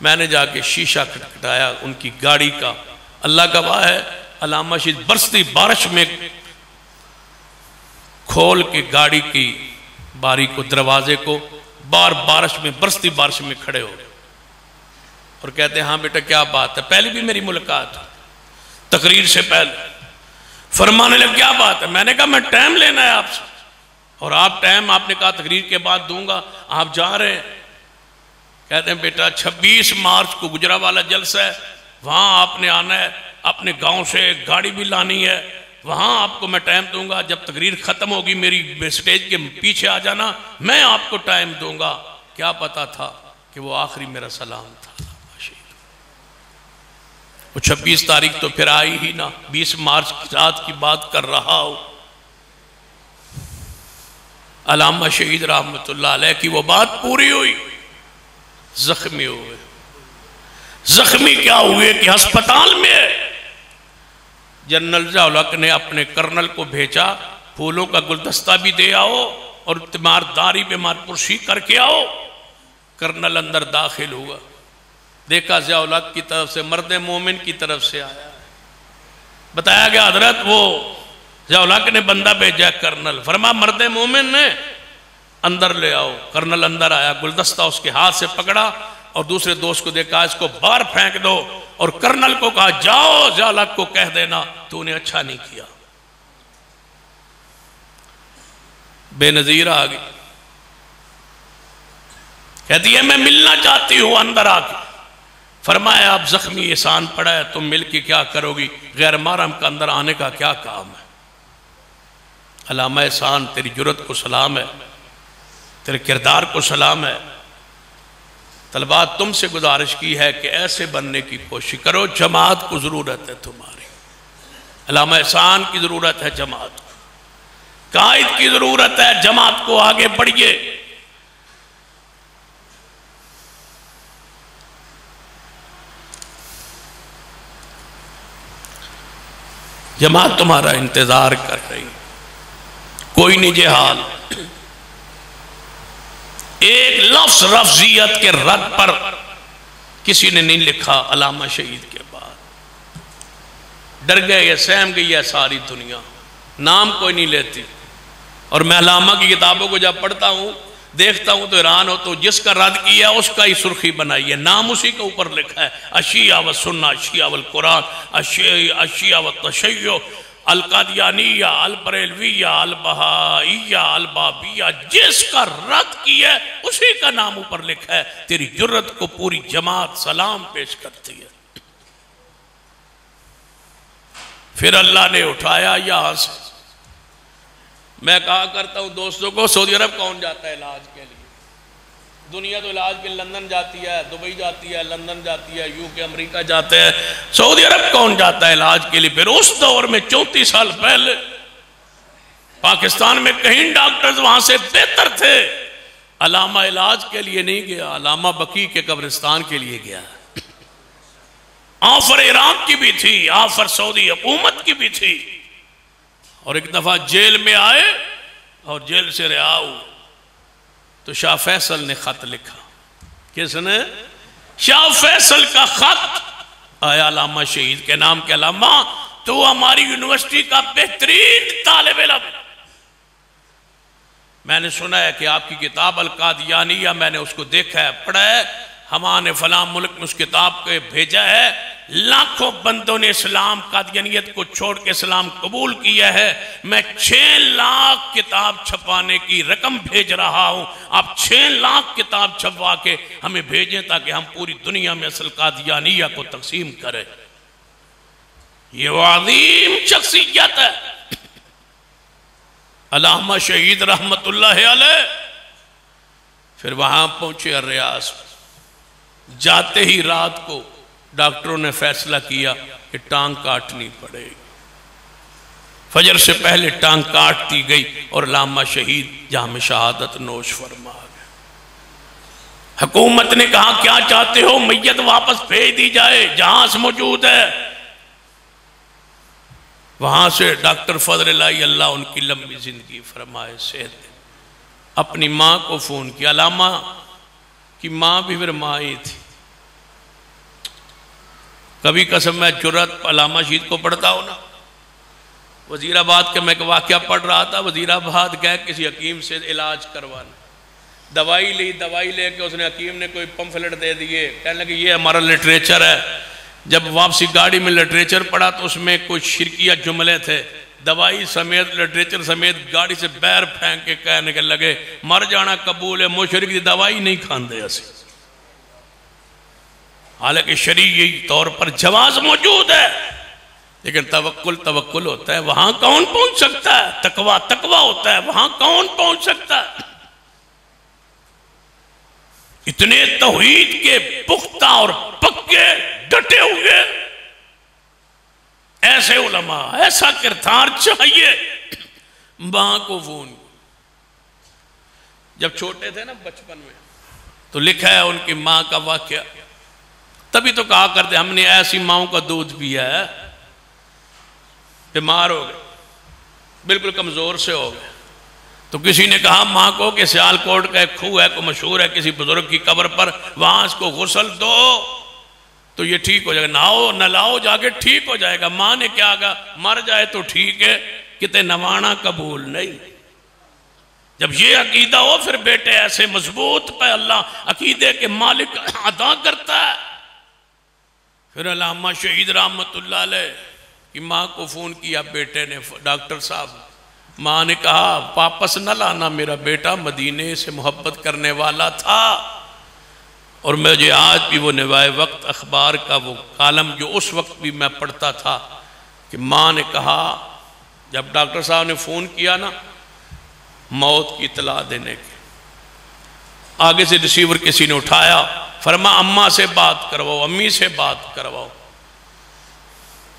میں نے جا کے شیشہ کھٹکھٹایا ان کی گاڑی کا. اللہ گواہ ہے، علامہ شہید برستی بارش میں کھول کے گاڑی کی باری کو، دروازے کو، بارش میں، برستی بارش میں کھڑے ہو گئے اور کہتے ہیں ہاں بیٹا کیا بات ہے؟ پہلی بھی میری ملاقات تقریر سے پہلے. فرمانے لگ کیا بات ہے؟ میں نے کہا میں ٹائم لینا ہے آپ سے، اور آپ ٹائم آپ نے کہا تقریر کے بعد دوں گا، آپ جا رہے ہیں. کہتے ہیں بیٹا 26 مارچ کو گجرانوالہ جلسہ ہے، وہاں آپ نے آنا ہے، اپنے گاؤں سے گاڑی بھی لانی ہے، وہاں آپ کو میں ٹائم دوں گا. جب تقریر ختم ہوگی میری سٹیج کے پیچھے آ جانا، میں آپ کو ٹائم دوں گا. کیا پتا تھا کہ وہ آخری میرا سلام تھا. وہ 26 تاریخ تو پھر آئی ہی نہ، 20 مارچ کی رات کی بات کر رہا ہوں. علامہ شہید رحمت اللہ علیہ کی وہ بات پوری ہوئی. زخمی ہوئے. زخمی کیا ہوئے کہ ہسپتال میں جنرل ضیاء الحق نے اپنے کرنل کو بھیجا، پھولوں کا گلدستہ بھی دے آؤ اور تیمارداری بیمار پرسی کر کے آؤ. کرنل اندر داخل ہوا، دیکھا ضیاء الحق کی طرف سے، مرد مومن کی طرف سے آیا. بتایا گیا حضرت وہ ضیاء نے بندہ بھیجا کرنل، فرما مرد مومن نے اندر لے آؤ۔ کرنل اندر آیا، گلدستہ اس کے ہاتھ سے پکڑا اور دوسرے دوست کو دیکھا اس کو باہر پھینک دو، اور کرنل کو کہا جاؤ ضیاء کو کہہ دینا تو نے اچھا نہیں کیا۔ بے نظیر آ گئی، کہتی ہے میں ملنا چاہتی ہوں اندر آ کے۔ فرمایا آپ زخمی احسان پڑا ہے، تم مل کے کیا کرو گی؟ غیر محرم کا اندر آنے کا کیا کام ہے؟ علامہ احسان تیری جرت کو سلام ہے، تیرے کردار کو سلام ہے۔ طلباء تم سے گزارش کی ہے کہ ایسے بننے کی کوشش کرو، جماعت کو ضرورت ہے تمہاری، علامہ احسان کی ضرورت ہے جماعت کو، قائد کی ضرورت ہے جماعت کو، آگے بڑھئے۔ جماعت تمہارا انتظار کر رہی، کوئی نہیں جہال۔ ایک لفظ رفضیت کے رد پر کسی نے نہیں لکھا علامہ شہید کے بعد، ڈر گئے، سہم گئی ہے ساری دنیا، نام کوئی نہیں لیتی۔ اور میں علامہ کی کتابوں کو جب پڑھتا ہوں دیکھتا ہوں تو حیران ہوتا ہوں، جس کا رد کیا اس کا ہی سرخی بنائی ہے، نام اسی کے اوپر لکھا ہے، اشیعہ والسنہ، اشیعہ والقرآن، اشیعہ والتشیع، القادیانیہ، البریلویہ، البہائیہ، البابیہ، جس کا رد کیا ہے اسی کا نام اوپر لکھا ہے۔ تیری جرت کو پوری جماعت سلام پیش کرتی ہے۔ پھر اللہ نے اٹھایا یہاں سے۔ میں کہا کرتا ہوں دوستوں کو، سعودی عرب کون جاتا ہے علاج کے لیے؟ دنیا تو علاج کے لندن جاتی ہے، دبئی جاتی ہے، لندن جاتی ہے، UK امریکہ جاتے ہیں، سعودی عرب کون جاتا ہے علاج کے لیے؟ پھر اس دور میں 34 سال پہلے پاکستان میں کہیں ڈاکٹرز وہاں سے بہتر تھے۔ علامہ علاج کے لیے نہیں گیا، علامہ بقیع کے قبرستان کے لیے گیا۔ آفر عراق کی بھی تھی، آفر سعودی حکومت کی بھی تھی، اور ایک دفعہ جیل میں آئے اور جیل سے رہا ہوئے تو شاہ فیصل نے خط لکھا۔ کس نے؟ شاہ فیصل کا خط آیا علامہ شہید کے نام کے، علامہ تو ہماری یونیورسٹی کا بہترین طالب علم، میں نے سنا ہے کہ آپ کی کتاب القادیانیہ، میں نے اس کو دیکھا ہے، پڑھا ہے، ہمارے نے فلاں ملک میں اس کتاب کو بھیجا ہے، لاکھوں بندوں نے اسلام قادیانیت کو چھوڑ کے اسلام قبول کیا ہے، میں 6 لاکھ کتاب چھپانے کی رقم بھیج رہا ہوں، آپ 6 لاکھ کتاب چھپوا کے ہمیں بھیجیں تاکہ ہم پوری دنیا میں اصل قادیانیہ کو تقسیم کریں۔ یہ وہ عظیم شخصیت ہے علامہ شہید رحمت اللہ علیہ۔ پھر وہاں پہنچے ریاض، جاتے ہی رات کو ڈاکٹروں نے فیصلہ کیا کہ ٹانگ کاٹنی پڑے گی۔ فجر سے پہلے ٹانگ کاٹ دی گئی اور علامہ شہید جہاں میں شہادت نوش فرما گئے۔ حکومت نے کہا کیا چاہتے ہو؟ میت واپس بھیج دی جائے، جہاز موجود ہے۔ وہاں سے ڈاکٹر فضل اللہ اللہ ان کی لمبی زندگی فرمائے صحت، اپنی ماں کو فون کیا، علامہ کی ماں بھی پھر ماں ہی تھی۔ کبھی قسم میں جرت علامہ شہید کو پڑھتا ہوں نا، وزیر آباد کے میں واقعہ پڑھ رہا تھا، وزیر آباد گئے کسی حکیم سے علاج کروانا، دوائی لی، دوائی لے کے اس نے حکیم نے کوئی پمفلٹ دے دیے، کہنے لگے یہ ہمارا لٹریچر ہے۔ جب واپسی گاڑی میں لٹریچر پڑھا تو اس میں کچھ شرکیہ جملے تھے، دوائی سمیت لٹریچر سمیت گاڑی سے باہر پھینک کے کہنے کے لگے مر جانا قبول ہے، مشرک دی دوائی نہیں کھاندے اسے۔ حالانکہ شرعی طور پر جواز موجود ہے، لیکن توکل ہوتا ہے، وہاں کون پہنچ سکتا ہے؟ تقوی ہوتا ہے، وہاں کون پہنچ سکتا ہے؟ اتنے توحید کے پختہ اور پکے ڈٹے ہوئے ایسے علماء، ایسا کردار چاہیے۔ ماں کو فون، جب چھوٹے تھے نا بچپن میں تو لکھا ہے ان کی ماں کا واقعہ، تبھی تو کہا کرتے ہم نے ایسی ماؤں کا دودھ پیا ہے، بیمار ہو گئے، بالکل کمزور سے ہو گئے، تو کسی نے کہا ماں کو کہ سیالکوٹ کا ایک کھوہ ہے، کو مشہور ہے کسی بزرگ کی قبر پر، وہاں اس کو غسل دو، تو یہ ٹھیک ہو جائے گا، نہاؤ نلاؤ جا کے ٹھیک ہو جائے گا۔ ماں نے کیا کہا، مر جائے تو ٹھیک ہے، کتے نوانا قبول نہیں۔ جب یہ عقیدہ ہو پھر بیٹے ایسے مضبوط پہ اللہ عقیدے کے مالک ادا کرتا ہے۔ پھر علامہ شہید رحمت اللہ علیہ کی ماں کو فون کیا بیٹے نے، ڈاکٹر صاحب، ماں نے کہا واپس نہ لانا، میرا بیٹا مدینے سے محبت کرنے والا تھا۔ اور مجھے آج بھی وہ نوائے وقت اخبار کا وہ کالم جو اس وقت بھی میں پڑھتا تھا کہ ماں نے کہا جب ڈاکٹر صاحب نے فون کیا نا موت کی اطلاع دینے کے، آگے سے ریسیور کسی نے اٹھایا، فرما اماں سے بات کرواؤ، امی سے بات کرواؤ۔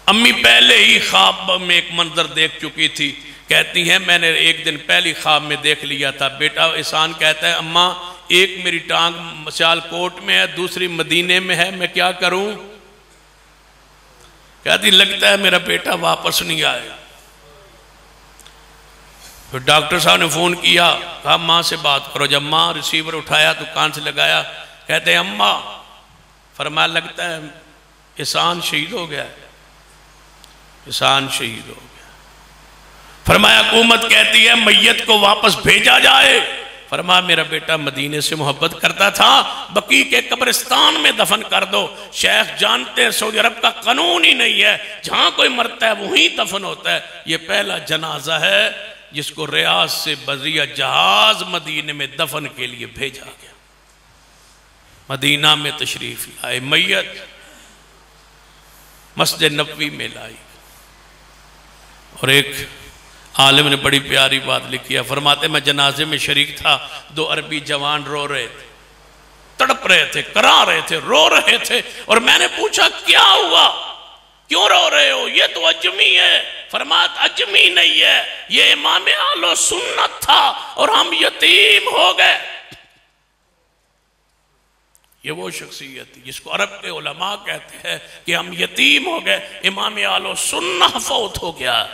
امی پہلے ہی خواب میں ایک منظر دیکھ چکی تھی، کہتی ہیں میں نے ایک دن پہلی خواب میں دیکھ لیا تھا۔ بیٹا احسان کہتا ہے اماں ایک میری ٹانگ سیال کوٹ میں ہے، دوسری مدینے میں ہے، میں کیا کروں؟ کہتی لگتا ہے میرا بیٹا واپس نہیں آئے۔ پھر ڈاکٹر صاحب نے فون کیا، کہا ماں سے بات کرو۔ جب ماں ریسیور اٹھایا تو کان سے لگایا، کہتے ہیں اماں، فرمایا لگتا ہے احسان شہید ہو گیا ہے، احسان شہید ہو گیا۔ فرمایا حکومت کہتی ہے میت کو واپس بھیجا جائے۔ فرمایا میرا بیٹا مدینے سے محبت کرتا تھا، بقیع کے قبرستان میں دفن کر دو۔ شیخ جانتے ہیں سعودی عرب کا قانون ہی نہیں ہے، جہاں کوئی مرتا ہے وہیں دفن ہوتا ہے۔ یہ پہلا جنازہ ہے جس کو ریاض سے بذریعہ جہاز مدینے میں دفن کے لیے بھیجا گیا۔ مدینہ میں تشریف لائے، میت مسجد نبوی میں لائی، اور ایک عالم نے بڑی پیاری بات لکھی ہے، فرماتے میں جنازے میں شریک تھا، دو عربی جوان رو رہے تھے، تڑپ رہے تھے، کرا رہے تھے، رو رہے تھے، اور میں نے پوچھا کیا ہوا، کیوں رو رہے ہو؟ یہ تو اجمی ہے۔ فرمایا اجمی نہیں ہے، یہ امام اہل سنت تھا اور ہم یتیم ہو گئے۔ یہ وہ شخصیت ہے جس کو عرب کے علماء کہتے ہیں کہ ہم یتیم ہو گئے، امام اہل سنت فوت ہو گیا۔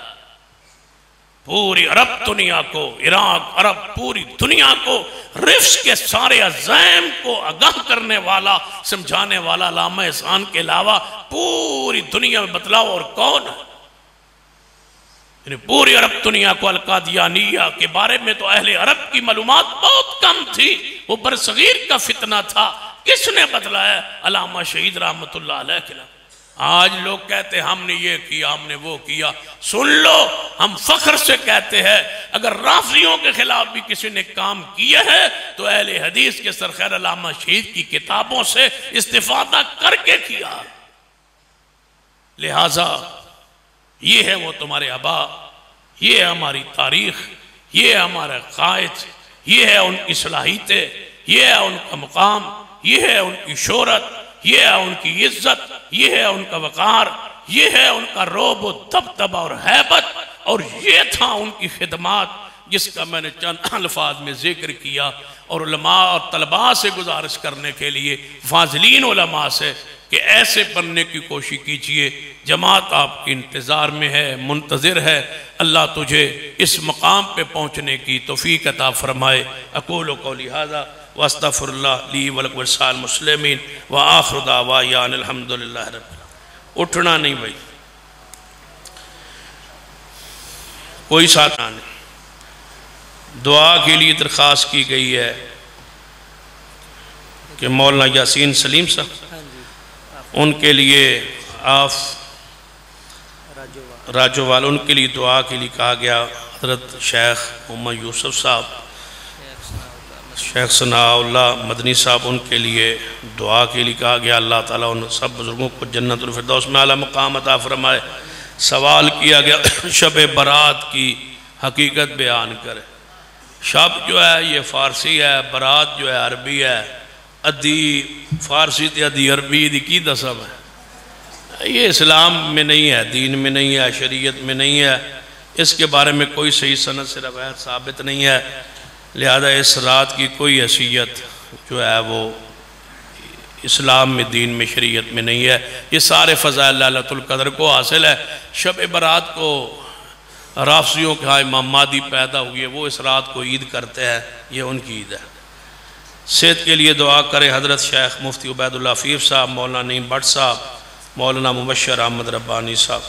پوری عرب دنیا کو، عراق عرب پوری دنیا کو رفس کے سارے عزائم کو آگاہ کرنے والا، سمجھانے والا علامہ احسان کے علاوہ پوری دنیا میں بتلاؤ اور کون ہے؟ یعنی پوری عرب دنیا کو القادیانیہ کے بارے میں تو اہل عرب کی معلومات بہت کم تھی، وہ برصغیر کا فتنہ تھا۔ کس نے بتلایا؟ علامہ شہید رحمت اللہ علیہ کے. آج لوگ کہتے ہیں ہم نے یہ کیا، ہم نے وہ کیا. سن لو، ہم فخر سے کہتے ہیں اگر رافضیوں کے خلاف بھی کسی نے کام کیا ہے تو اہل حدیث کے سرخیر علامہ شہید کی کتابوں سے استفادہ کر کے کیا. لہذا یہ ہے وہ تمہارے آبا، یہ ہے ہماری تاریخ، یہ ہے ہمارا قائد، یہ ہے ان کی صلاحیتیں، یہ ہے ان کا مقام، یہ ہے ان کی شہرت، یہ ہے ان کی عزت، یہ ہے ان کا وقار، یہ ہے ان کا رعب و دبدبہ اور ہیبت، اور یہ تھا ان کی خدمات جس کا میں نے چند الفاظ میں ذکر کیا. اور علماء اور طلباء سے گزارش کرنے کے لیے، فاضلین علماء سے، کہ ایسے بننے کی کوشش کیجئے. جماعت آپ کی انتظار میں ہے، منتظر ہے. اللہ تجھے اس مقام پہ پہنچنے کی توفیق عطا فرمائے. اقول قولی ھذا واستغفر اللہ لی ولکم ولسائر المسلمین وآخر دعوانا ان الحمدللہ رب العالمین. اٹھنا نہیں بھائی، کوئی ساتھ نہیں. دعا کے لیے درخواست کی گئی ہے کہ مولانا یاسین سلیم صاحب، ان کے لیے آپ راجوال، ان کے لیے دعا کے لیے کہا گیا. حضرت شیخ محمد یوسف صاحب، شیخ ثناء اللہ مدنی صاحب، ان کے لیے دعا کے لیے کہا گیا. اللہ تعالیٰ ان سب بزرگوں کو جنت الفردوس میں اعلیٰ مقام عطا فرمائے. سوال کیا گیا شب برات کی حقیقت بیان کرے. شب جو ہے یہ فارسی ہے، برات جو ہے عربی ہے. ادھی فارسی تے ادھی عربی دی کی دسم ہے. یہ اسلام میں نہیں ہے، دین میں نہیں ہے، شریعت میں نہیں ہے. اس کے بارے میں کوئی صحیح سند سے روایت ثابت نہیں ہے. لہذا اس رات کی کوئی حیثیت جو ہے وہ اسلام میں، دین میں، شریعت میں نہیں ہے. یہ سارے فضائل لیلۃ القدر کو حاصل ہے. شب برات کو رافضیوں کے ہاں امام مہدی پیدا ہوئے، وہ اس رات کو عید کرتے ہیں، یہ ان کی عید ہے. صحت کے لیے دعا کریں حضرت شیخ مفتی عبید اللہ عفیف صاحب، مولانا نعیم بٹ صاحب، مولانا مبشر احمد ربانی صاحب۔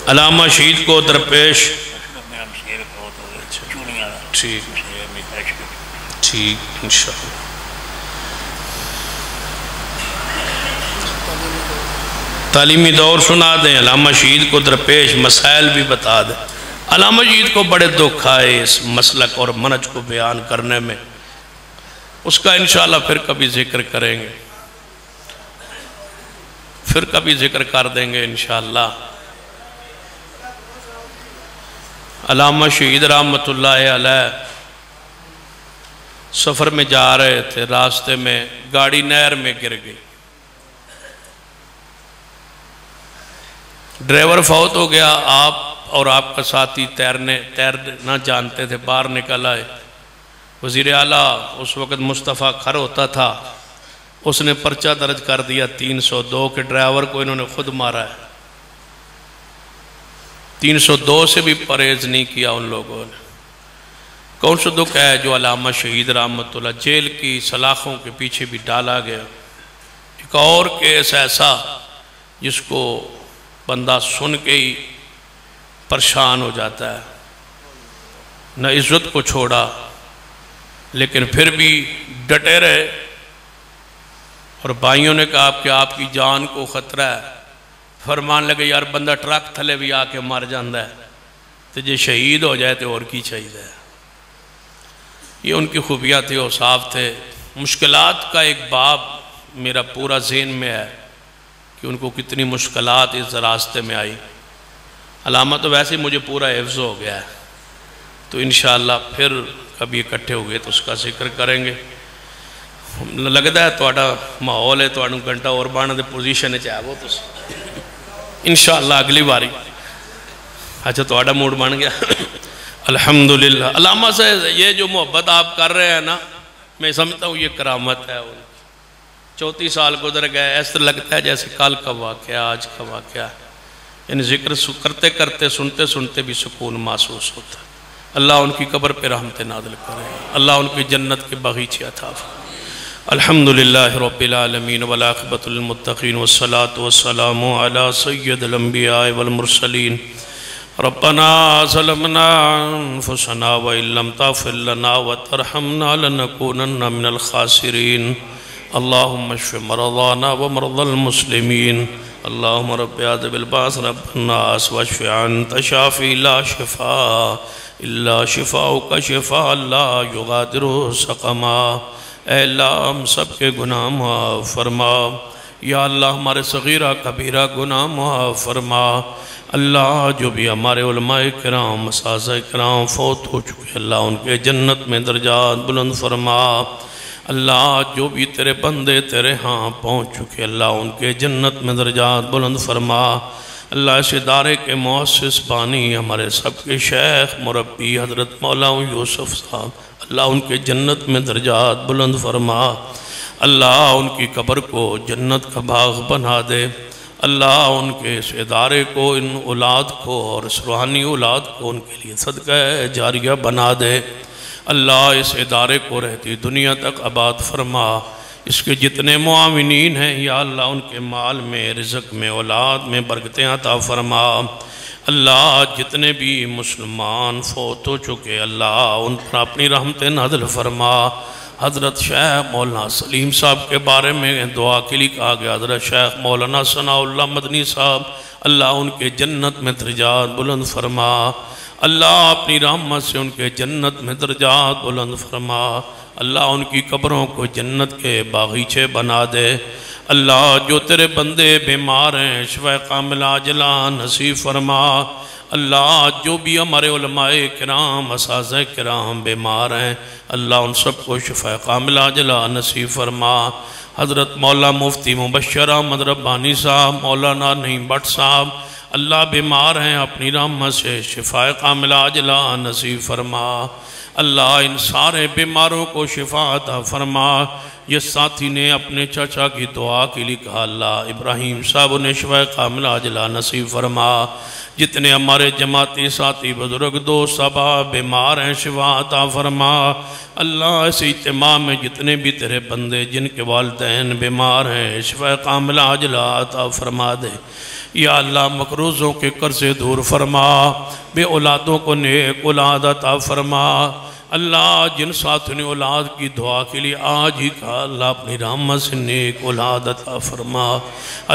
علامہ شہید کو درپیش ٹھیک انشاءاللہ۔ تعلیمی دور سنا دیں، علامہ شہید کو درپیش مسائل بھی بتا دیں۔ علامہ شہید کو بڑے دکھ آئے اس مسلک اور منہج کو بیان کرنے میں، اس کا انشاءاللہ پھر کبھی ذکر کریں گے، پھر کبھی ذکر کر دیں گے انشاءاللہ۔ علامہ شہید رحمت اللہ علیہ سفر میں جا رہے تھے، راستے میں گاڑی نہر میں گر گئی، ڈرائیور فوت ہو گیا، آپ اور آپ کا ساتھی تیرنا جانتے تھے، باہر نکل آئے۔ وزیر اعلیٰ اس وقت مصطفیٰ کھر ہوتا تھا، اس نے پرچہ درج کر دیا 302 کے ڈرائیور کو انہوں نے خود مارا ہے۔ 302 سے بھی پرہیز نہیں کیا ان لوگوں نے۔ کون سا دکھ ہے جو علامہ شہید رحمت اللہ جیل کی سلاخوں کے پیچھے بھی ڈالا گیا۔ ایک اور کیس ایسا جس کو بندہ سن کے ہی پریشان ہو جاتا ہے، نہ عزت کو چھوڑا لیکن پھر بھی ڈٹے رہے، اور بھائیوں نے کہا کہ آپ کی جان کو خطرہ ہے، فرمان لگے یار بندہ ٹرک تھلے بھی آ کے مر جاندہ ہے تو جے شہید ہو جائے تو اور کی چاہیے۔ یہ ان کی خوبیاں تھی، وہ صاف تھے۔ مشکلات کا ایک باب میرا پورا ذہن میں ہے کہ ان کو کتنی مشکلات اس راستے میں آئی۔ علامہ تو ویسے مجھے پورا حفظ ہو گیا ہے، تو انشاءاللہ پھر کبھی اکٹھے ہوئے تو اس کا ذکر کریں گے۔ لگتا ہے تھوڑا ماحول ہے، تھوڑا گھنٹہ اور بڑھنے دے پوزیشن چاہے وہ تو انشاءاللہ اگلی باری۔ اچھا تھوڑا موڈ بن گیا الحمدللہ۔ علامہ سے یہ جو محبت آپ کر رہے ہیں نا، میں سمجھتا ہوں یہ کرامت ہے۔ 34 سال گزر گئے، ایسا لگتا ہے جیسے کل کا واقعہ آج کا واقعہ، یعنی ذکر کرتے کرتے سنتے سنتے بھی سکون محسوس ہوتا ہے۔ اللہ ان کی قبر پہ رحمت نازل کرے، اللہ ان کی جنت کے باغیچے عطا فرمائے۔ الحمدللہ رب العالمین والعاقبۃ للمتقین والصلاة والسلام علی سید الانبیاء والمرسلین۔ ربنا ظلمنا انفسنا وإن لم تغفر لنا وترحمنا لنكونن من الخاسرين اللهم اشف مرضانا ومرضى المسلمين اللهم رب اذهب الباس رب الناس واشف انت شافي لا شفاء الا شفاؤك شفاء لا يغادر سقما۔ اے اللہ ہم سب کے گناہ معاف فرما، یا اللہ ہمارے صغیرہ کبیرہ گناہ معاف فرما۔ اللہ جو بھی ہمارے علماء کرام اساتذہ کرام فوت ہو چکے، اللہ ان کے جنت میں درجات بلند فرما۔ اللہ جو بھی تیرے بندے تیرے ہاں پہنچ چکے، اللہ ان کے جنت میں درجات بلند فرما۔ اللہ اس ادارے کے مؤسس بانی ہمارے سب کے شیخ مربی حضرت مولانا یوسف صاحب، اللہ ان کے جنت میں درجات بلند فرما۔ اللہ ان کی قبر کو جنت کا باغ بنا دے۔ اللہ ان کے اس ادارے کو، ان اولاد کو اور اس روحانی اولاد کو ان کے لیے صدقہ جاریہ بنا دے۔ اللہ اس ادارے کو رہتی دنیا تک آباد فرما۔ اس کے جتنے معاونین ہیں یا اللہ ان کے مال میں، رزق میں، اولاد میں برکتیں عطا فرما۔ اللہ جتنے بھی مسلمان فوت ہو چکے، اللہ ان پر اپنی رحمت نازل فرما۔ حضرت شیخ مولانا سلیم صاحب کے بارے میں دعا کے لیے کہا گیا، حضرت شیخ مولانا ثناء اللہ مدنی صاحب، اللہ ان کے جنت میں درجات بلند فرما۔ اللہ اپنی رحمت سے ان کے جنت میں درجات بلند فرما۔ اللہ ان کی قبروں کو جنت کے باغیچے بنا دے۔ اللہ جو تیرے بندے بیمار ہیں شفا کاملہ عاجلہ نصیب فرما۔ اللہ جو بھی ہمارے علماء کرام اساتذہ کرام بیمار ہیں، اللہ ان سب کو شفا کاملہ عاجلہ نصیب فرما۔ حضرت مولانا مفتی مبشر احمد ربانی صاحب، مولانا نعیم بٹ صاحب، اللہ بیمار ہیں، اپنی رحمت سے شفا کاملہ عاجلہ نصیب فرما۔ اللہ ان سارے بیماروں کو شفا عطا فرما۔ یہ ساتھی نے اپنے چچا کی دعا کے لیے کہا اللہ ابراہیم صاحب نے شفا کاملہ عاجلہ نصیب فرما، جتنے ہمارے جماعتی ساتھی بزرگ دوست احباب بیمار ہیں شفا عطا فرما، اللہ اس اجتماع میں جتنے بھی تیرے بندے جن کے والدین بیمار ہیں شفا کاملہ عاجلہ عطا فرما دے، یا اللہ مقروضوں کے قرضے دور فرما، بے اولادوں کو نیک اولاد عطا فرما، اللہ جن ساتھوں نے اولاد کی دعا کے لیے آج ہی کہا اللہ اپنی رحمت سے نیک اولاد عطا فرما،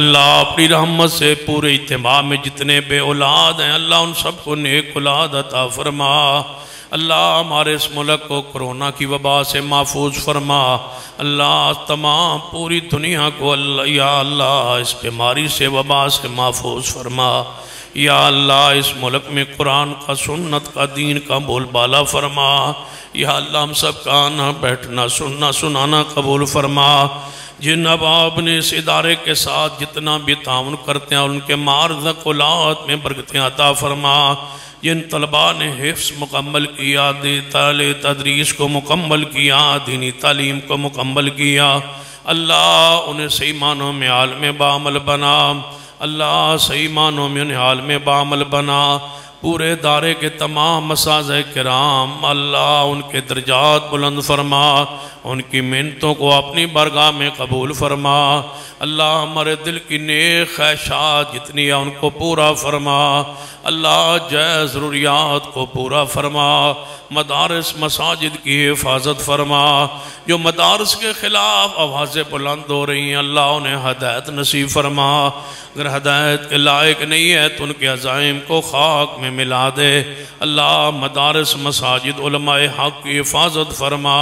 اللہ اپنی رحمت سے پورے اجتماع میں جتنے بے اولاد ہیں اللہ ان سب کو نیک اولاد عطا فرما، اللہ ہمارے اس ملک کو کرونا کی وبا سے محفوظ فرما، اللہ تمام پوری دنیا کو اللہ یا اللہ اس بیماری سے وبا سے محفوظ فرما، یا اللہ اس ملک میں قرآن کا سنت کا دین کا بول بالا فرما، یا اللہ ہم سب کا آنا بیٹھنا سننا سنانا قبول فرما، جن احباب نے اس ادارے کے ساتھ جتنا بھی تعاون کرتے ہیں ان کے مارزق اولاد میں برکتیں عطا فرما، جن طلباء نے حفظ مکمل کیا، تعلیم تدریس کو مکمل کیا، دینی تعلیم کو مکمل کیا، اللہ انہیں صحیح معنوں میں عالم بعمل بنا، اللہ صحیح معنوں میں انہیں عالم بعمل بنا، پورے دارے کے تمام اساتذہ کرام اللہ ان کے درجات بلند فرما، ان کی منتوں کو اپنی بارگاہ میں قبول فرما، اللہ ہمارے دل کی نیک خواہشات جتنی ہیں ان کو پورا فرما، اللہ جائز ضروریات کو پورا فرما، مدارس مساجد کی حفاظت فرما، جو مدارس کے خلاف آوازیں بلند ہو رہی ہیں اللہ انہیں ہدایت نصیب فرما، اگر ہدایت کے لائق نہیں ہے تو ان کے عزائم کو خاک میں ملا دے، اللہ مدارس مساجد علماء حق کی حفاظت فرما،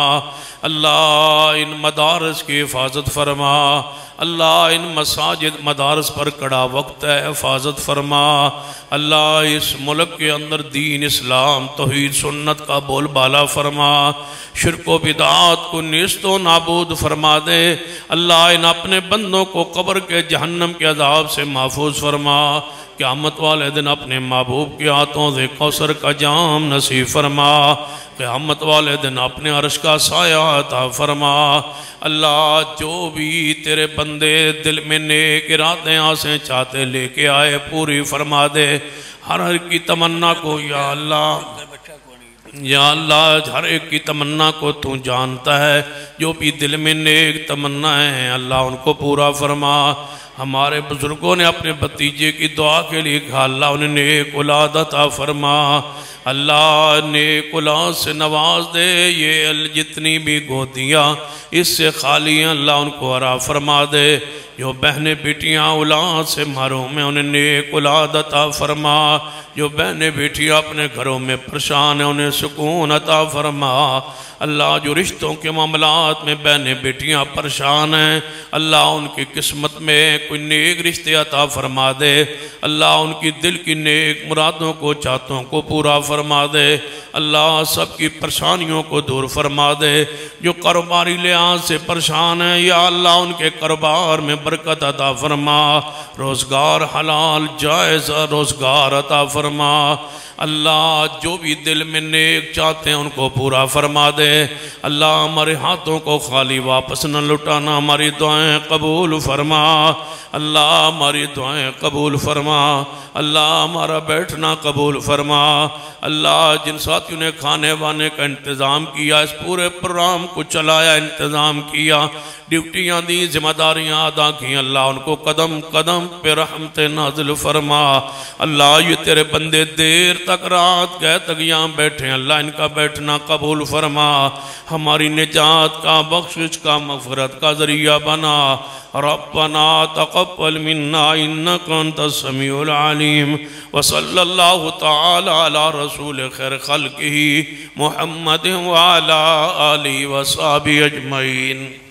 اللہ ان مدارس کی حفاظت فرما، اللہ ان مساجد مدارس پر کڑا وقت ہے حفاظت فرما، اللہ اس ملک کے اندر دین اسلام توحید سنت کا بول بالا فرما، شرک و بدعات کو نیست و نابود فرما دے، اللہ ان اپنے بندوں کو قبر کے جہنم کے عذاب سے محفوظ فرما، قیامت والے دن اپنے محبوب کے ہاتھوں سے کوثر کا جام نصیب فرما، قیامت والے دن اپنے عرش کا سایہ عطا فرما، اللہ جو بھی تیرے بندے دل میں نیک ارادے آسیں چاہتے لے کے آئے پوری فرما دے، ہر کی تمنا کو یا اللہ ہر ایک کی تمنا کو تو جانتا ہے، جو بھی دل میں نیک تمنا ہیں اللہ ان کو پورا فرما، ہمارے بزرگوں نے اپنے بھتیجے کی دعا کے لیے کہا اللہ انہیں نیک اولاد عطا فرما، اللہ نیک اولاد سے نواز دے، یہ جتنی بھی گودیاں اس سے خالی ہیں اللہ ان کو عطا فرما دے، جو بہنیں بیٹیاں اولاد سے محروم ہیں انہیں نیک اولاد عطا فرما، جو بہنیں بیٹیاں اپنے گھروں میں پریشان ہیں انہیں سکون عطا فرما، اللہ جو رشتوں کے معاملات میں بہنیں بیٹیاں پریشان ہیں اللہ ان کی قسمت میں کوئی نیک رشتے عطا فرما دے، اللہ ان کی دل کی نیک مرادوں کو چاہتوں کو پورا فرما دے، اللہ سب کی پریشانیوں کو دور فرما دے، جو کاروباری لحاظ سے پریشان ہیں یا اللہ ان کے کاروبار میں برکت عطا فرما، روزگار حلال جائز روزگار عطا فرما، اللہ جو بھی دل میں نیک چاہتے ہیں ان کو پورا فرما دے، اللہ ہمارے ہاتھوں کو خالی واپس نہ لٹانا، ہماری دعائیں قبول فرما، اللہ ہماری دعائیں قبول فرما، اللہ ہمارا بیٹھنا قبول فرما، اللہ جن ساتھیوں نے کھانے وانے کا انتظام کیا اس پورے پروگرام کو چلایا انتظام کیا ڈیوٹیاں دی ذمہ داریاں ادا کی اللہ ان کو قدم قدم پہ رحمت نازل فرما، اللہ یہ تیرے بندے دیر تک رات گئے تک یہاں بیٹھے اللہ ان کا بیٹھنا قبول فرما، ہماری نجات کا بخشش کا مغفرت کا ذریعہ بنا، ربنا تقبل منا انك انت السميع العليم، وصلى الله تعالى على رسول خير خلقه محمد وعلى آله وصحبه اجمعين۔